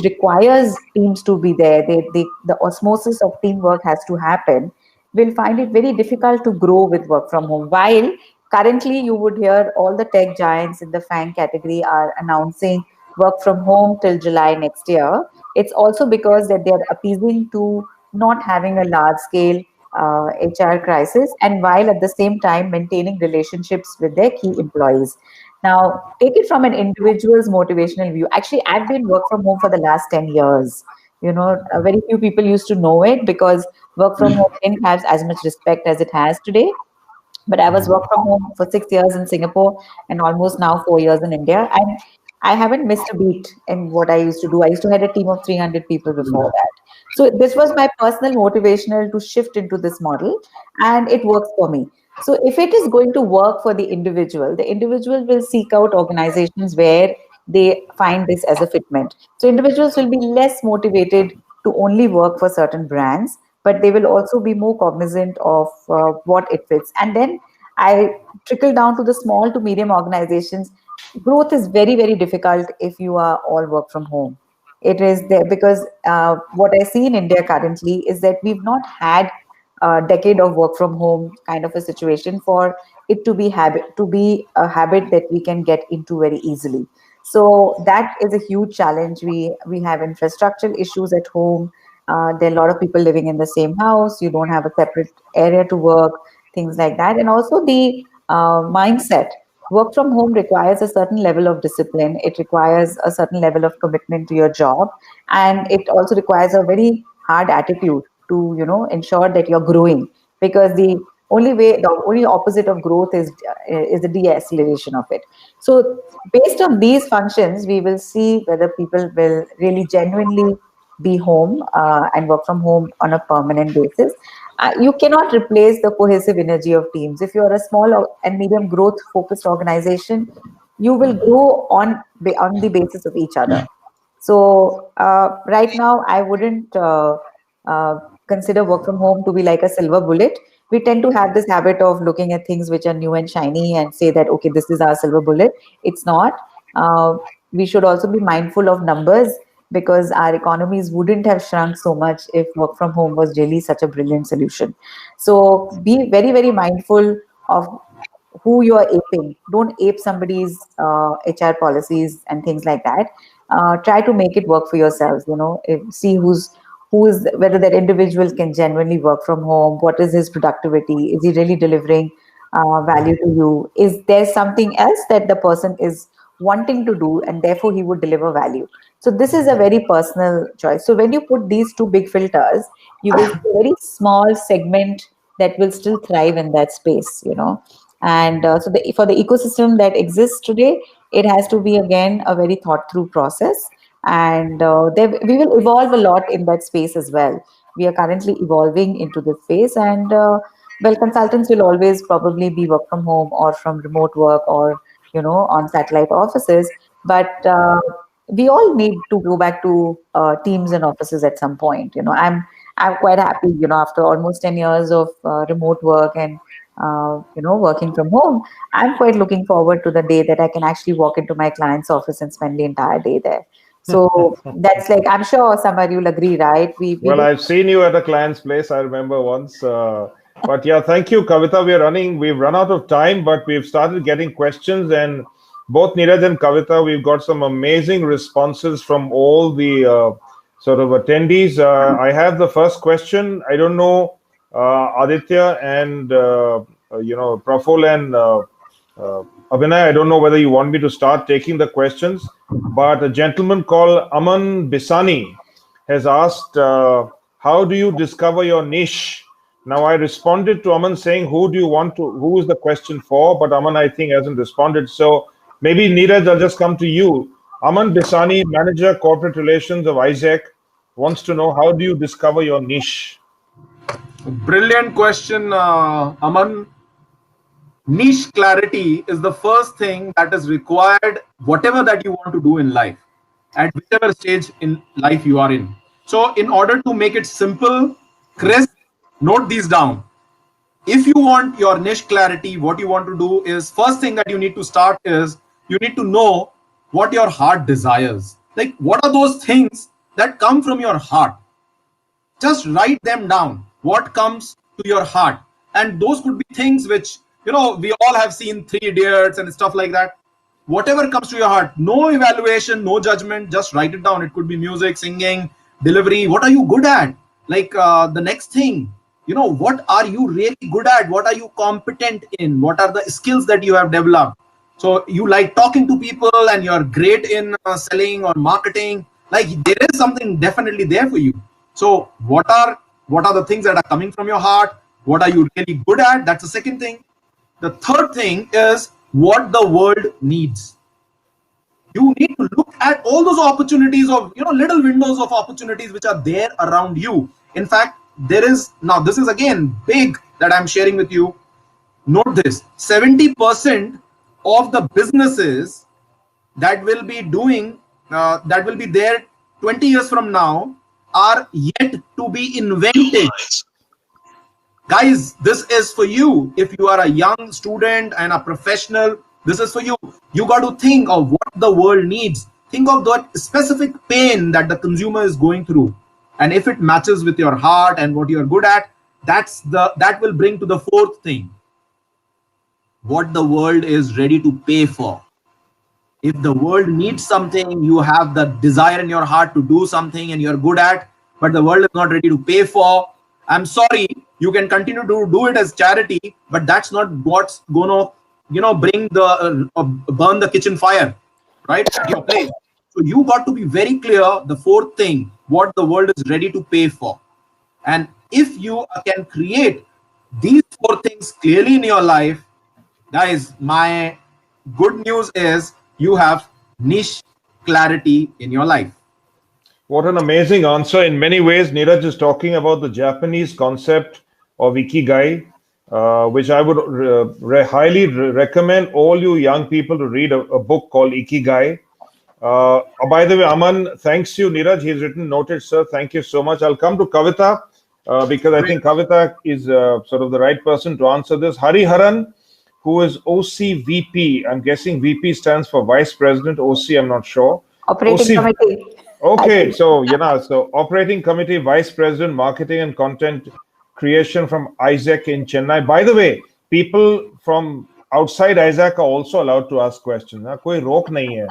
requires teams to be there, the osmosis of teamwork has to happen, will find it very difficult to grow with work from home. While currently you would hear all the tech giants in the FANG category are announcing work from home till July next year. It's also because that they're appeasing to not having a large scale HR crisis, and while at the same time maintaining relationships with their key employees. Now, take it from an individual's motivational view. Actually, I've been work from home for the last 10 years. Very few people used to know it, because work from home didn't have as much respect as it has today. But I was work from home for 6 years in Singapore and almost now 4 years in India. And I haven't missed a beat in what I used to do. I used to head a team of 300 people before that. So this was my personal motivational to shift into this model, and it works for me. So if it is going to work for the individual will seek out organizations where they find this as a fitment. So individuals will be less motivated to only work for certain brands, but they will also be more cognizant of what it fits. And then I trickle down to the small to medium organizations. Growth is very, very difficult if you are all work from home. It is there because what I see in India currently is that we've not had a decade of work from home kind of a situation for it to be a habit that we can get into very easily. So that is a huge challenge. We have infrastructural issues at home. There are a lot of people living in the same house. You don't have a separate area to work, things like that. And also the mindset. Work from home requires a certain level of discipline. It requires a certain level of commitment to your job. And it also requires a very hard attitude to, ensure that you're growing. Because the only opposite of growth is the de-acceleration of it. So based on these functions, we will see whether people will really genuinely be home and work from home on a permanent basis. You cannot replace the cohesive energy of teams. If you're a small and medium growth focused organization, you will grow on the basis of each other. So right now, I wouldn't consider work from home to be like a silver bullet. We tend to have this habit of looking at things which are new and shiny and say that, okay, this is our silver bullet. It's not. We should also be mindful of numbers, because our economies wouldn't have shrunk so much if work from home was really such a brilliant solution. So be very, very mindful of who you're aping. Don't ape somebody's HR policies and things like that. Try to make it work for yourselves. See who's whether that individual can genuinely work from home. What is his productivity? Is he really delivering value to you? Is there something else that the person is wanting to do, and therefore he would deliver value? So this is a very personal choice. So when you put these two big filters, you will see a very small segment that will still thrive in that space. And for the ecosystem that exists today, it has to be again a very thought through process. And we will evolve a lot in that space as well. We are currently evolving into this space, and well, consultants will always probably be work from home or from remote work, or on satellite offices. But we all need to go back to teams and offices at some point. I'm quite happy, after almost 10 years of remote work and working from home, I'm quite looking forward to the day that I can actually walk into my client's office and spend the entire day there. So that's like, I'm sure Samar, you'll agree, right? Well, I've seen you at a client's place, I remember once. But yeah, thank you, Kavita. We've run out of time, but we've started getting questions. And both Neeraj and Kavita, we've got some amazing responses from all the sort of attendees. I have the first question. I don't know, Aditya and, Praful and Abhinay, I don't know whether you want me to start taking the questions, but a gentleman called Aman Bisani has asked, how do you discover your niche? Now, I responded to Aman saying, who is the question for? But Aman, I think, hasn't responded. So maybe Neeraj, I'll just come to you. Aman Bisani, Manager Corporate Relations of AIESEC, wants to know, how do you discover your niche? Brilliant question, Aman. Niche clarity is the first thing that is required, whatever that you want to do in life, at whichever stage in life you are in. So in order to make it simple, crisp, note these down. If you want your niche clarity, what you want to do is, first thing that you need to start is, you need to know what your heart desires. Like, what are those things that come from your heart? Just write them down. What comes to your heart? And those could be things which, we all have seen Three Idiots and stuff like that. Whatever comes to your heart, no evaluation, no judgment, just write it down. It could be music, singing, delivery. What are you good at? Like the next thing, what are you really good at? What are you competent in? What are the skills that you have developed? So you like talking to people and you're great in selling or marketing. Like, there is something definitely there for you. So what are the things that are coming from your heart? What are you really good at? That's the second thing. The third thing is what the world needs. You need to look at all those opportunities of, little windows of opportunities which are there around you. In fact, now this is again big that I'm sharing with you. Note this: 70% of the businesses that will be there 20 years from now are yet to be invented. Guys, this is for you. If you are a young student and a professional, this is for you. You got to think of what the world needs. Think of that specific pain that the consumer is going through. And if it matches with your heart and what you're good at, that will bring to the fourth thing. What the world is ready to pay for. If the world needs something, you have the desire in your heart to do something and you're good at, but the world is not ready to pay for, I'm sorry, you can continue to do it as charity, but that's not what's gonna, bring burn the kitchen fire, right? Your place. So you got to be very clear, the fourth thing, what the world is ready to pay for. And if you can create these four things clearly in your life, guys, my good news is you have niche clarity in your life. What an amazing answer. In many ways, Neeraj is talking about the Japanese concept of ikigai, which I would highly recommend all you young people to read a book called Ikigai. By the way, Aman, thanks you, Neeraj. He's written, noted, sir. Thank you so much. I'll come to Kavita because I think Kavita is sort of the right person to answer this. Hari Haran, who is OCVP. I'm guessing VP stands for Vice President. OC, I'm not sure. Operating Committee. Okay, so Operating Committee Vice President, Marketing and Content Creation from AIESEC in Chennai. By the way, people from outside AIESEC are also allowed to ask questions. कोई रोक नहीं है.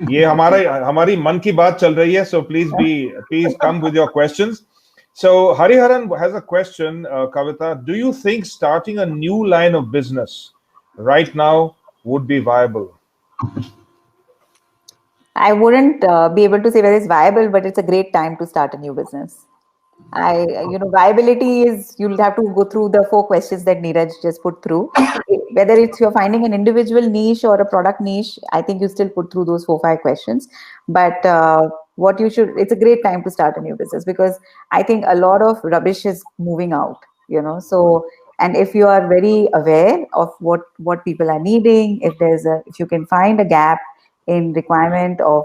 ये हमारी मन की बात चल रही है. So please come with your questions. So Hariharan has a question, Kavita. Do you think starting a new line of business right now would be viable? I wouldn't be able to say whether it's viable, but it's a great time to start a new business. Viability is, you'll have to go through the 4 questions that Neeraj just put through. Whether it's you're finding an individual niche or a product niche, I think you still put through those 4-5 questions. But it's a great time to start a new business because I think a lot of rubbish is moving out, so, and if you are very aware of what people are needing, if you can find a gap in requirement of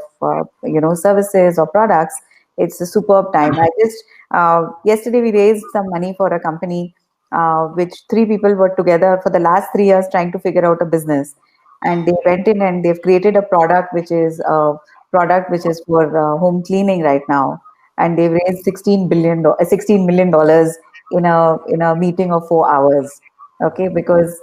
services or products, it's a superb time. I just yesterday we raised some money for a company which three people were together for the last 3 years trying to figure out a business, and they went in and they've created a product which is for home cleaning right now, and they've raised $16 million in a meeting of 4 hours. Okay, because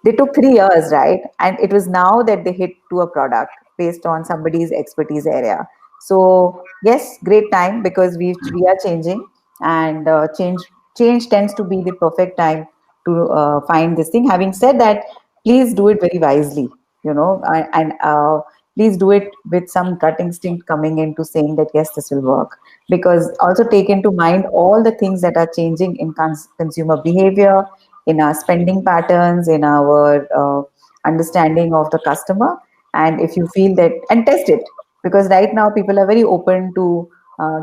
they took 3 years, right? And it was now that they hit to a product based on somebody's expertise area. So yes, great time, because we are changing, and change tends to be the perfect time to find this thing. Having said that, please do it very wisely, and please do it with some gut instinct coming into saying that yes, this will work. Because also take into mind all the things that are changing in consumer behavior, in our spending patterns, in our understanding of the customer. And if you feel that, and test it, because right now people are very open to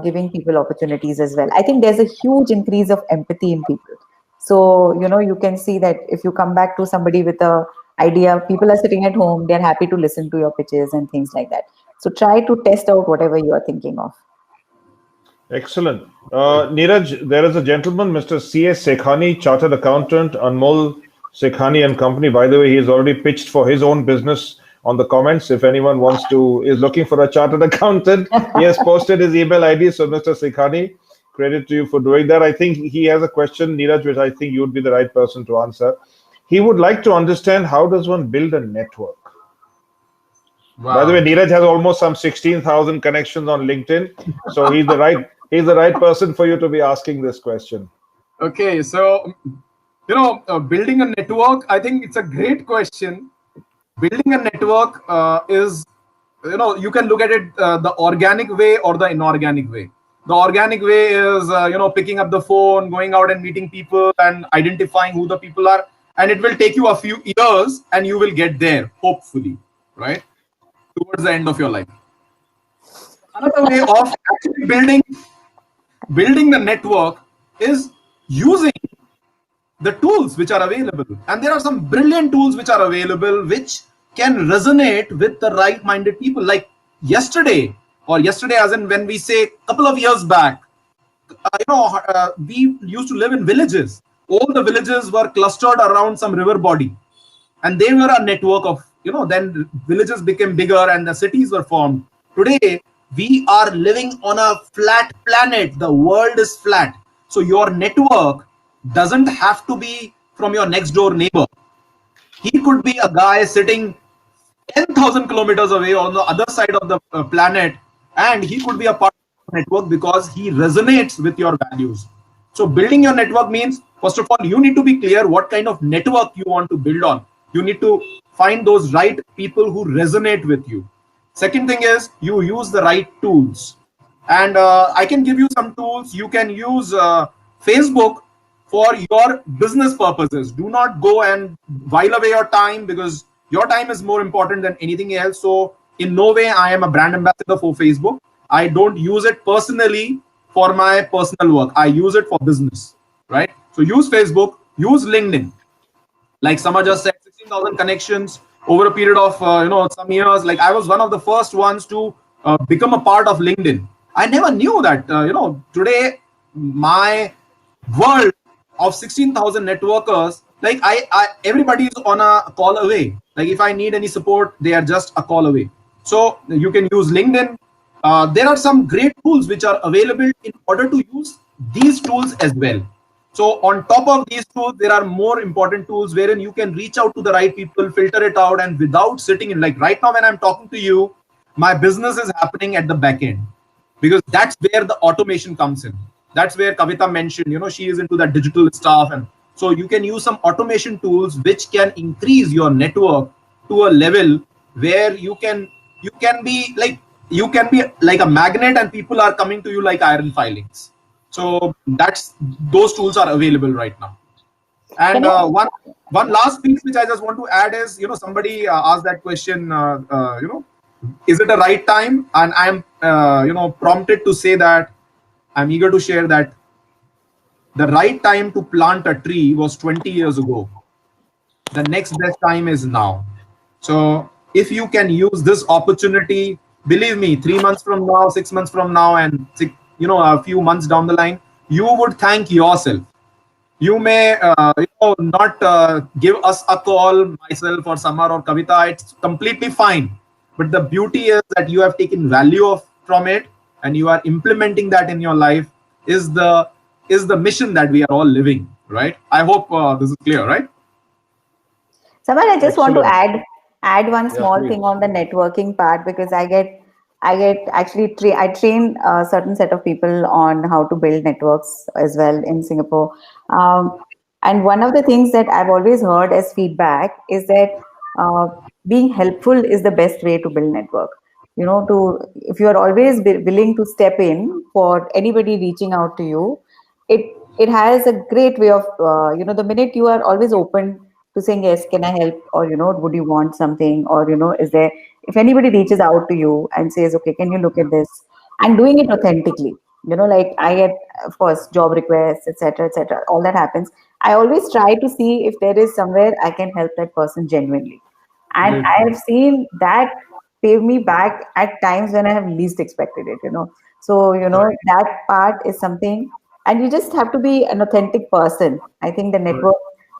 giving people opportunities as well. I think there's a huge increase of empathy in people. So, you can see that if you come back to somebody with a idea, people are sitting at home, they're happy to listen to your pitches and things like that. So try to test out whatever you are thinking of. Excellent. Neeraj, there is a gentleman, Mr. C.S. Sekhani, Chartered Accountant, Anmol Sekhani and Company. By the way, he's already pitched for his own business on the comments. If anyone is looking for a chartered accountant, he has posted his email ID. So, Mr. Sekhani, credit to you for doing that. I think he has a question, Neeraj, which I think you would be the right person to answer. He would like to understand, how does one build a network? Wow. By the way, Neeraj has almost some 16,000 connections on LinkedIn. So he's the right person for you to be asking this question. Okay, so, building a network, I think it's a great question. Building a network is, you can look at it the organic way or the inorganic way. The organic way is, picking up the phone, going out and meeting people and identifying who the people are. And it will take you a few years and you will get there, hopefully, right? Towards the end of your life. Another way of actually building the network is using the tools which are available. And there are some brilliant tools which are available which can resonate with the right-minded people. Like yesterday as in when we say a couple of years back, we used to live in villages. All the villages were clustered around some river body. And they were a network of, then villages became bigger and the cities were formed. Today, we are living on a flat planet. The world is flat. So your network doesn't have to be from your next door neighbor. He could be a guy sitting 10,000 kilometers away on the other side of the planet, and he could be a part of the network because he resonates with your values. So building your network means, first of all, you need to be clear what kind of network you want to build on. You need to find those right people who resonate with you. Second thing is, you use the right tools. And I can give you some tools. You can use Facebook for your business purposes. Do not go and while away your time, because your time is more important than anything else. So in no way I am a brand ambassador for Facebook. I don't use it personally for my personal work. I use it for business, right? So use Facebook, use LinkedIn. Like Sama just said, 16,000 connections over a period of some years. Like I was one of the first ones to become a part of LinkedIn. I never knew that today my world of 16,000 networkers, like everybody is on a call away. Like if I need any support, they are just a call away. So you can use LinkedIn. There are some great tools which are available in order to use these tools as well. So on top of these tools, there are more important tools wherein you can reach out to the right people, filter it out, and without sitting in, like right now when I'm talking to you, my business is happening at the back end, because that's where the automation comes in. That's where Kavita mentioned, she is into that digital stuff. And so you can use some automation tools which can increase your network to a level where you can be like a magnet and people are coming to you like iron filings. So those tools are available right now. And one last piece which I just want to add is, somebody asked that question, is it a right time? And I'm, prompted to say that I'm eager to share that the right time to plant a tree was 20 years ago. The next best time is now. So if you can use this opportunity, believe me, 3 months from now, 6 months from now, and a few months down the line, you would thank yourself You may not give us a call, myself or Samar or Kavita. It's completely fine. But the beauty is that you have taken value from it and you are implementing that in your life is the mission that we are all living, right? I hope this is clear, right? Samar, I just want to Excellent. add one Yeah, small thing please. on the networking part, because I get actually I train a certain set of people on how to build networks as well in Singapore. And one of the things that I've always heard as feedback is that uh, being helpful is the best way to build network. To if you are always willing to step in for anybody reaching out to you, it has a great way of the minute you are always open to saying yes, can I help, or would you want something, or is there, if anybody reaches out to you and says, okay, can you look at this, and doing it authentically, like I get, of course, job requests, etc., etc., all that happens. I always try to see if there is somewhere I can help that person genuinely, and Great. I have seen that pay me back at times when I have least expected it. So that part is something, and you just have to be an authentic person. I think the network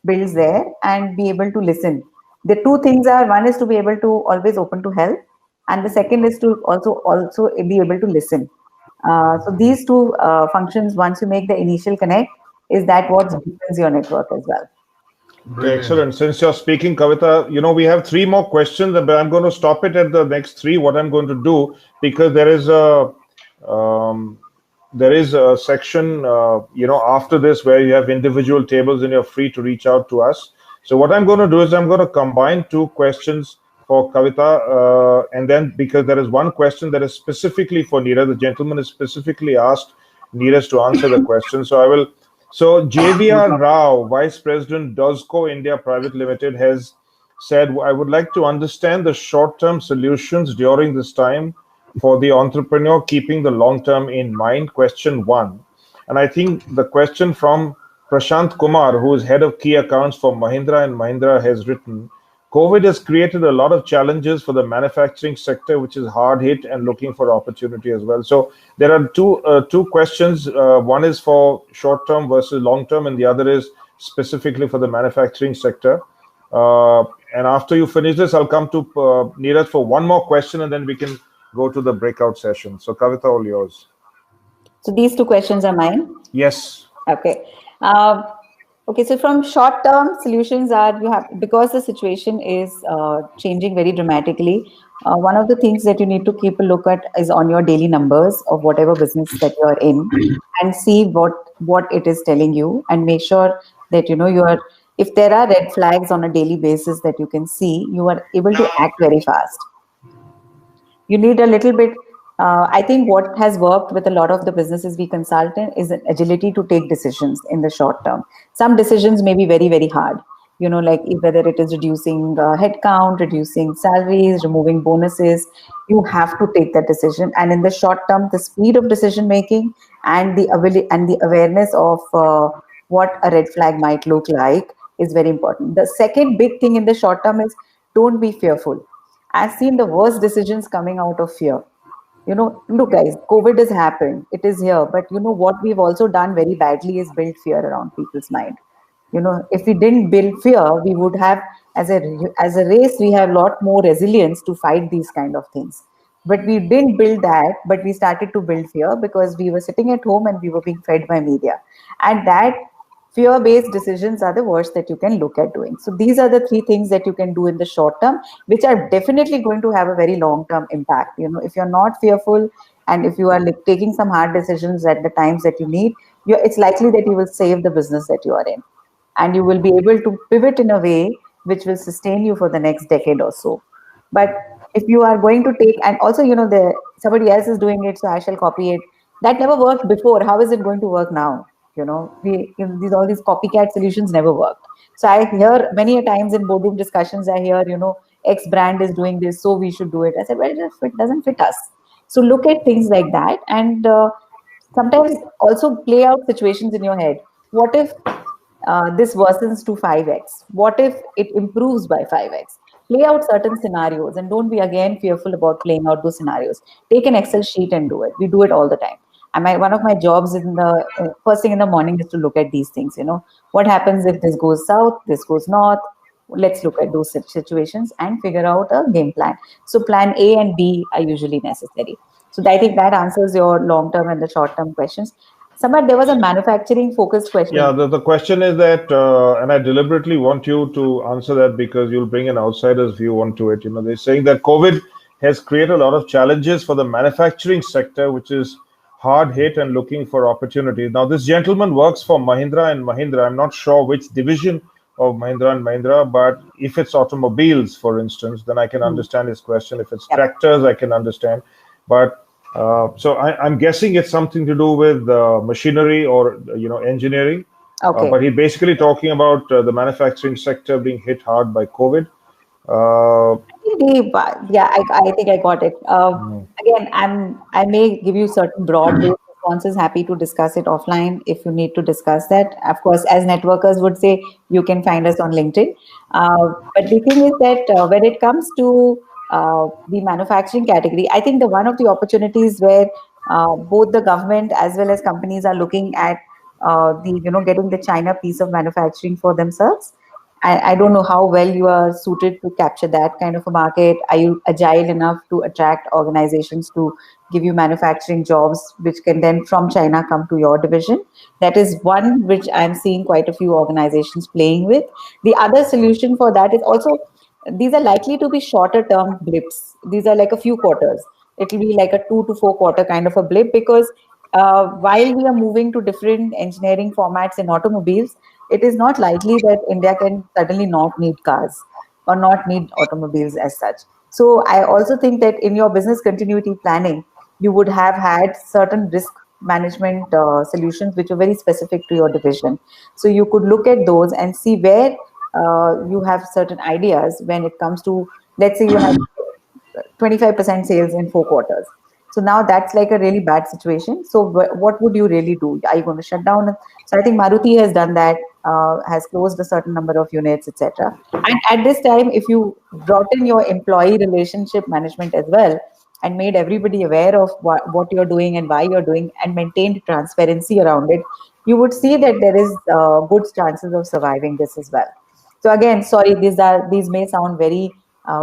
builds there, and be able to listen. The two things are, one is to be able to always open to help, and the second is to also be able to listen. So these two functions, once you make the initial connect, is that what deepens your network as well. Okay, Brilliant. excellent. Since you're speaking, Kavita, we have three more questions, but I'm going to stop it at the next three. What I'm going to do, because um, there is a section, after this where you have individual tables and you're free to reach out to us. So what I'm going to do is I'm going to combine two questions for Kavita, and then because there is one question that is specifically for Neeraj, the gentleman is specifically asked Neeraj to answer the question. So I will. So JVR Rao, Vice President, DOSCO India Private Limited, has said, I would like to understand the short-term solutions during this time for the entrepreneur, keeping the long-term in mind. Question one. And I think the question from Prashant Kumar, who is head of key accounts for Mahindra and Mahindra, has written, COVID has created a lot of challenges for the manufacturing sector, which is hard hit and looking for opportunity as well. So there are two questions. One is for short term versus long term, and the other is specifically for the manufacturing sector. And after you finish this, I'll come to Neeraj for one more question, and then we can go to the breakout session. So Kavita, all yours. So these two questions are mine. Yes. Okay. Okay. So from short-term solutions are, you have, because the situation is changing very dramatically. One of the things that you need to keep a look at is on your daily numbers of whatever business that you are in, and see what it is telling you, and make sure that you are. If there are red flags on a daily basis that you can see, you are able to act very fast. You need a little bit. I think what has worked with a lot of the businesses we consult in is an agility to take decisions in the short term. Some decisions may be very, very hard, like whether it is reducing headcount, reducing salaries, removing bonuses. You have to take that decision, and in the short term, the speed of decision making and the ability and the awareness of what a red flag might look like is very important. The second big thing in the short term is, don't be fearful. I've seen the worst decisions coming out of fear. Look, guys, COVID has happened. It is here. But what we've also done very badly is build fear around people's mind. If we didn't build fear, we would have, as a race, we have a lot more resilience to fight these kind of things. But we didn't build that, but we started to build fear because we were sitting at home and we were being fed by media. And that fear-based decisions are the worst that you can look at doing. So these are the three things that you can do in the short term, which are definitely going to have a very long-term impact. If you're not fearful, and if you are like taking some hard decisions at the times that you need, it's likely that you will save the business that you are in, and you will be able to pivot in a way which will sustain you for the next decade or so. But if you are going to take, and also somebody else is doing it, so I shall copy it. That never worked before. How is it going to work now? These all these copycat solutions never worked. So I hear many a times in boardroom discussions, I hear X brand is doing this, so we should do it. I said, well, it doesn't fit us. So look at things like that, and sometimes also play out situations in your head. What if this worsens to 5x? What if it improves by 5x? Play out certain scenarios, and don't be again fearful about playing out those scenarios. Take an Excel sheet and do it. We do it all the time. One of my jobs in the first thing in the morning is to look at these things. What happens if this goes south, this goes north? Let's look at those situations and figure out a game plan. So plan A and B are usually necessary. So I think that answers your long-term and the short-term questions. Samarth, there was a manufacturing-focused question. Yeah, the question is that, and I deliberately want you to answer that because you'll bring an outsider's view onto it. They're saying that COVID has created a lot of challenges for the manufacturing sector, which is hard hit and looking for opportunities. Now, this gentleman works for Mahindra and Mahindra. I'm not sure which division of Mahindra and Mahindra, but if it's automobiles, for instance, then I can understand his question. If it's tractors, I can understand. But so I'm guessing it's something to do with machinery or engineering. Okay. But he's basically talking about the manufacturing sector being hit hard by COVID. I think I got it. Again, I may give you certain broad-based responses. Happy to discuss it offline if you need to discuss that. Of course, as networkers would say, you can find us on LinkedIn. But the thing is that when it comes to the manufacturing category, I think one of the opportunities where both the government as well as companies are looking at getting the China piece of manufacturing for themselves. I don't know how well you are suited to capture that kind of a market. Are you agile enough to attract organizations to give you manufacturing jobs, which can then from China come to your division? That is one which I'm seeing quite a few organizations playing with. The other solution for that is also, these are likely to be shorter term blips. These are like a few quarters. It will be like a 2 to 4 quarter kind of a blip, because while we are moving to different engineering formats in automobiles, it is not likely that India can suddenly not need cars or not need automobiles as such. So I also think that in your business continuity planning, you would have had certain risk management solutions which are very specific to your division. So you could look at those and see where you have certain ideas when it comes to, let's say you have 25% sales in 4 quarters. So now that's like a really bad situation. So what would you really do? Are you going to shut down? So I think Maruti has done that, has closed a certain number of units, etc. And at this time, if you brought in your employee relationship management as well and made everybody aware of what you're doing and why you're doing and maintained transparency around it, you would see that there is good chances of surviving this as well. So again, sorry, these may sound very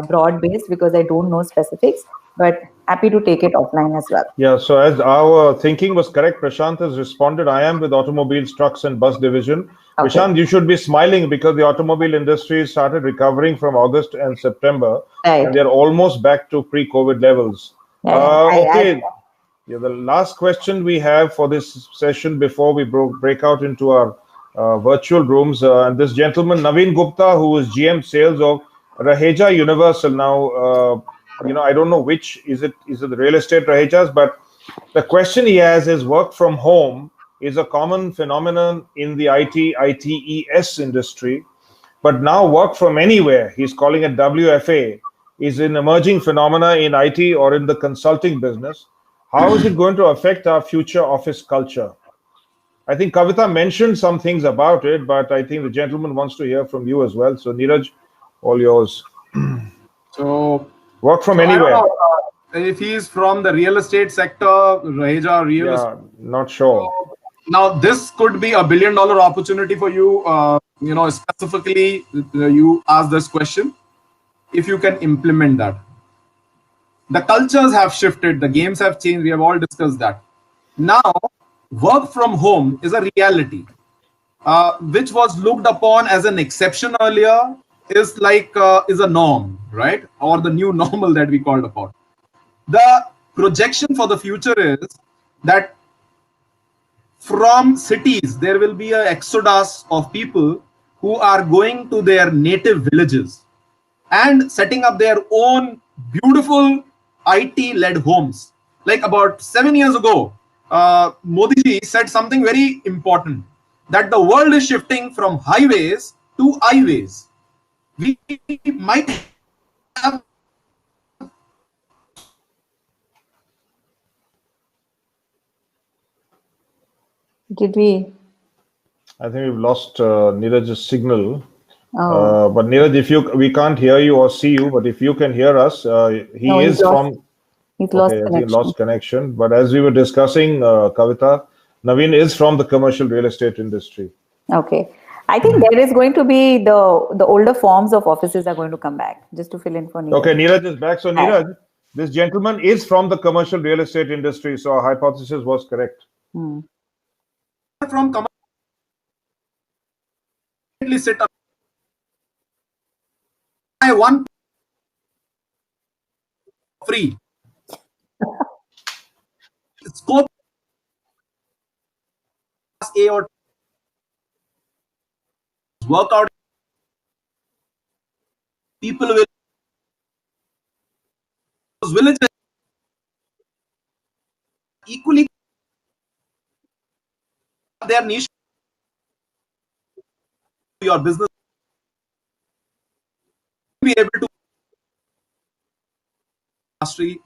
broad-based because I don't know specifics, but happy to take it offline as well. Yeah, so as our thinking was correct, Prashant has responded. I am with automobiles, trucks and bus division. Okay. Prashant, you should be smiling because the automobile industry started recovering from August and September, right, and they're almost back to pre-COVID levels. Okay. Yeah, the last question we have for this session before we break out into our virtual rooms, and this gentleman, Naveen Gupta, who is GM sales of Raheja Universal. Now, I don't know which is it the real estate Rahejas, but the question he has is work from home is a common phenomenon in the ITES industry, but now work from anywhere, he's calling it WFA, is an emerging phenomena in IT or in the consulting business. How is it going to affect our future office culture? I think Kavita mentioned some things about it, but I think the gentleman wants to hear from you as well. So Neeraj, all yours. So work from anywhere. If he is from the real estate sector, Raheja real estate. Not sure. Now this could be $1 billion opportunity for you. Specifically, you ask this question. If you can implement that, the cultures have shifted, the games have changed. We have all discussed that. Now, work from home is a reality, which was looked upon as an exception earlier, is a norm, right? Or the new normal that we called upon. The projection for the future is that from cities, there will be an exodus of people who are going to their native villages and setting up their own beautiful IT-led homes. Like about 7 years ago, Modi ji said something very important, that the world is shifting from highways to highways. We might have Did we? I think we've lost Neeraj's signal. But Neeraj, we can't hear you or see you, but if you can hear us, he is from He's lost Okay, I think connection. lost connection. But as we were discussing, Kavita, Naveen is from the commercial real estate industry. Okay. I think there is going to be the older forms of offices are going to come back, just to fill in for Neeraj. Okay, Neeraj is back. So Neeraj, this gentleman is from the commercial real estate industry. So our hypothesis was correct. From sit up. I one free. Scope A or work out. People will those villages equally their niche. Your business be able to mastery.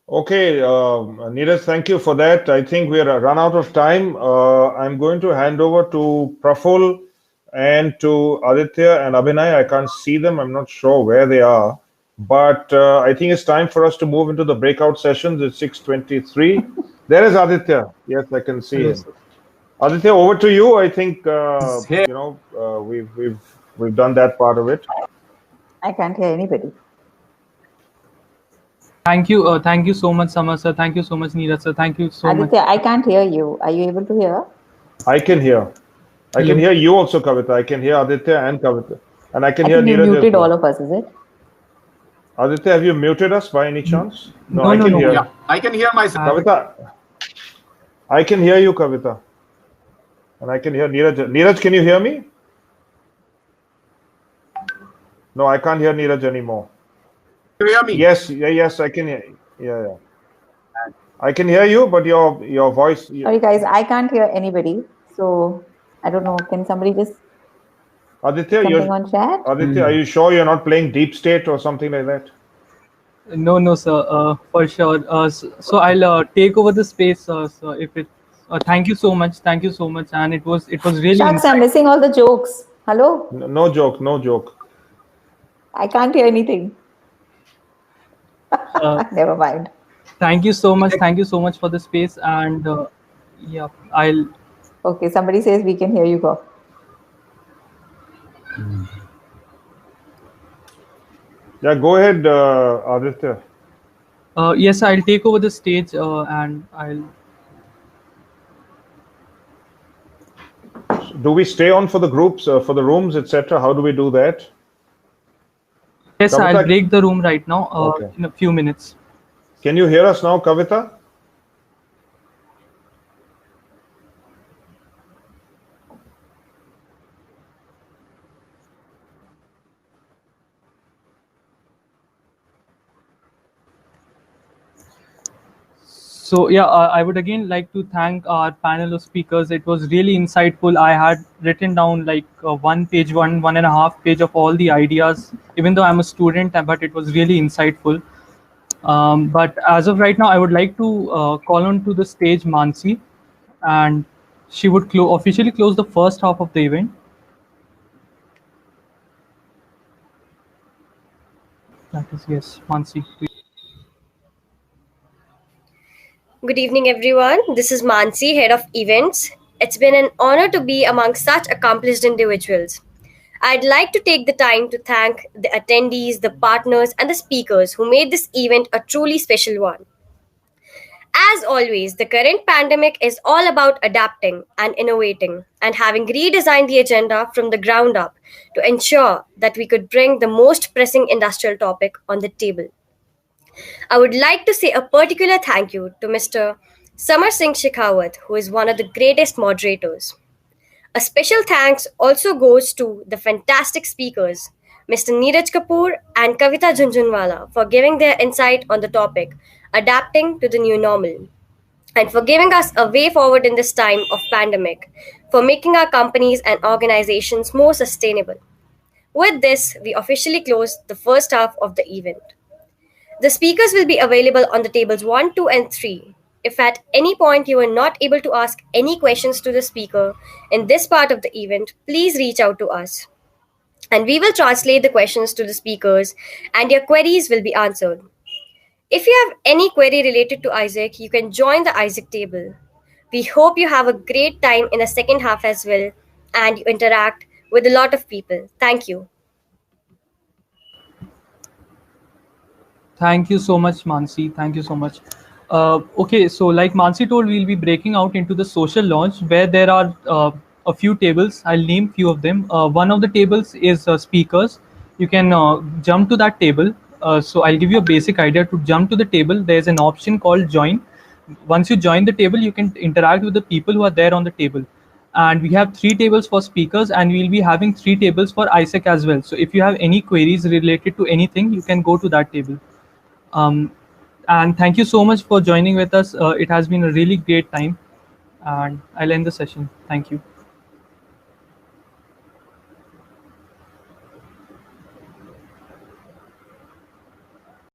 Okay, Neeraj, thank you for that. I think we are run out of time. I'm going to hand over to Praful and to Aditya and Abhinay. I can't see them. I'm not sure where they are. But I think it's time for us to move into the breakout sessions. It's 6:23. There is Aditya. Yes, I can see him. Aditya, over to you. I think we've done that part of it. I can't hear anybody. Thank you so much, Samar sir. Thank you so much, Neeraj sir. Thank you so Aditya, much. I can't hear you. Are you able to hear? I can hear. I can hear you also, Kavita. I can hear Aditya and Kavita. And I can hear Neeraj. You muted all of us, is it? Aditya, have you muted us by any chance? No, I can hear. Yeah, I can hear myself. Kavita, I can hear you, Kavita. And I can hear Neeraj. Neeraj, can you hear me? No, I can't hear Neeraj anymore. You hear me? Yes, I can hear. Yeah. I can hear you, but your voice. Sorry, guys, I can't hear anybody. So I don't know. Can somebody just Aditya, something on chat? Aditya, are you sure you're not playing Deep State or something like that? No, sir. For sure. So I'll take over the space, sir. If it. Thank you so much. Thank you so much. And it was really. Shucks, I'm missing all the jokes. Hello? No joke. I can't hear anything. Never mind. Thank you so much. Thank you so much for the space. And yeah, I'll. Okay, somebody says we can hear you go. Yeah, go ahead, Aditya. Yes, I'll take over the stage and I'll. Do we stay on for the groups, for the rooms, etc.? How do we do that? Yes, Kavita, I'll break the room right now in a few minutes. Can you hear us now, Kavita? So yeah, I would again like to thank our panel of speakers. It was really insightful. I had written down like one and a half page of all the ideas, even though I'm a student, but it was really insightful. But as of right now, I would like to call on to the stage Mansi, and she would officially close the first half of the event. That is, yes, Mansi. Good evening, everyone. This is Mansi, Head of Events. It's been an honor to be among such accomplished individuals. I'd like to take the time to thank the attendees, the partners, and the speakers who made this event a truly special one. As always, the current pandemic is all about adapting and innovating and having redesigned the agenda from the ground up to ensure that we could bring the most pressing industrial topic on the table. I would like to say a particular thank you to Mr. Samar Singh Shekhawat, who is one of the greatest moderators. A special thanks also goes to the fantastic speakers, Mr. Neeraj Kapoor and Kavita Junjunwala, for giving their insight on the topic, adapting to the new normal, and for giving us a way forward in this time of pandemic, for making our companies and organizations more sustainable. With this, we officially close the first half of the event. The speakers will be available on the tables 1, 2, and 3. If at any point you are not able to ask any questions to the speaker in this part of the event, please reach out to us. and we will translate the questions to the speakers, and your queries will be answered. If you have any query related to AIESEC, you can join the AIESEC table. We hope you have a great time in the second half as well, and you interact with a lot of people. Thank you. Thank you so much, Mansi. Thank you so much. Okay, so like Mansi told, we'll be breaking out into the social launch where there are a few tables. I'll name few of them. One of the tables is speakers. You can jump to that table. So I'll give you a basic idea. To jump to the table, there's an option called join. Once you join the table, you can interact with the people who are there on the table. And we have 3 tables for speakers, and we'll be having 3 tables for AIESEC as well. So if you have any queries related to anything, you can go to that table. And thank you so much for joining with us. It has been a really great time, and I'll end the session. Thank you.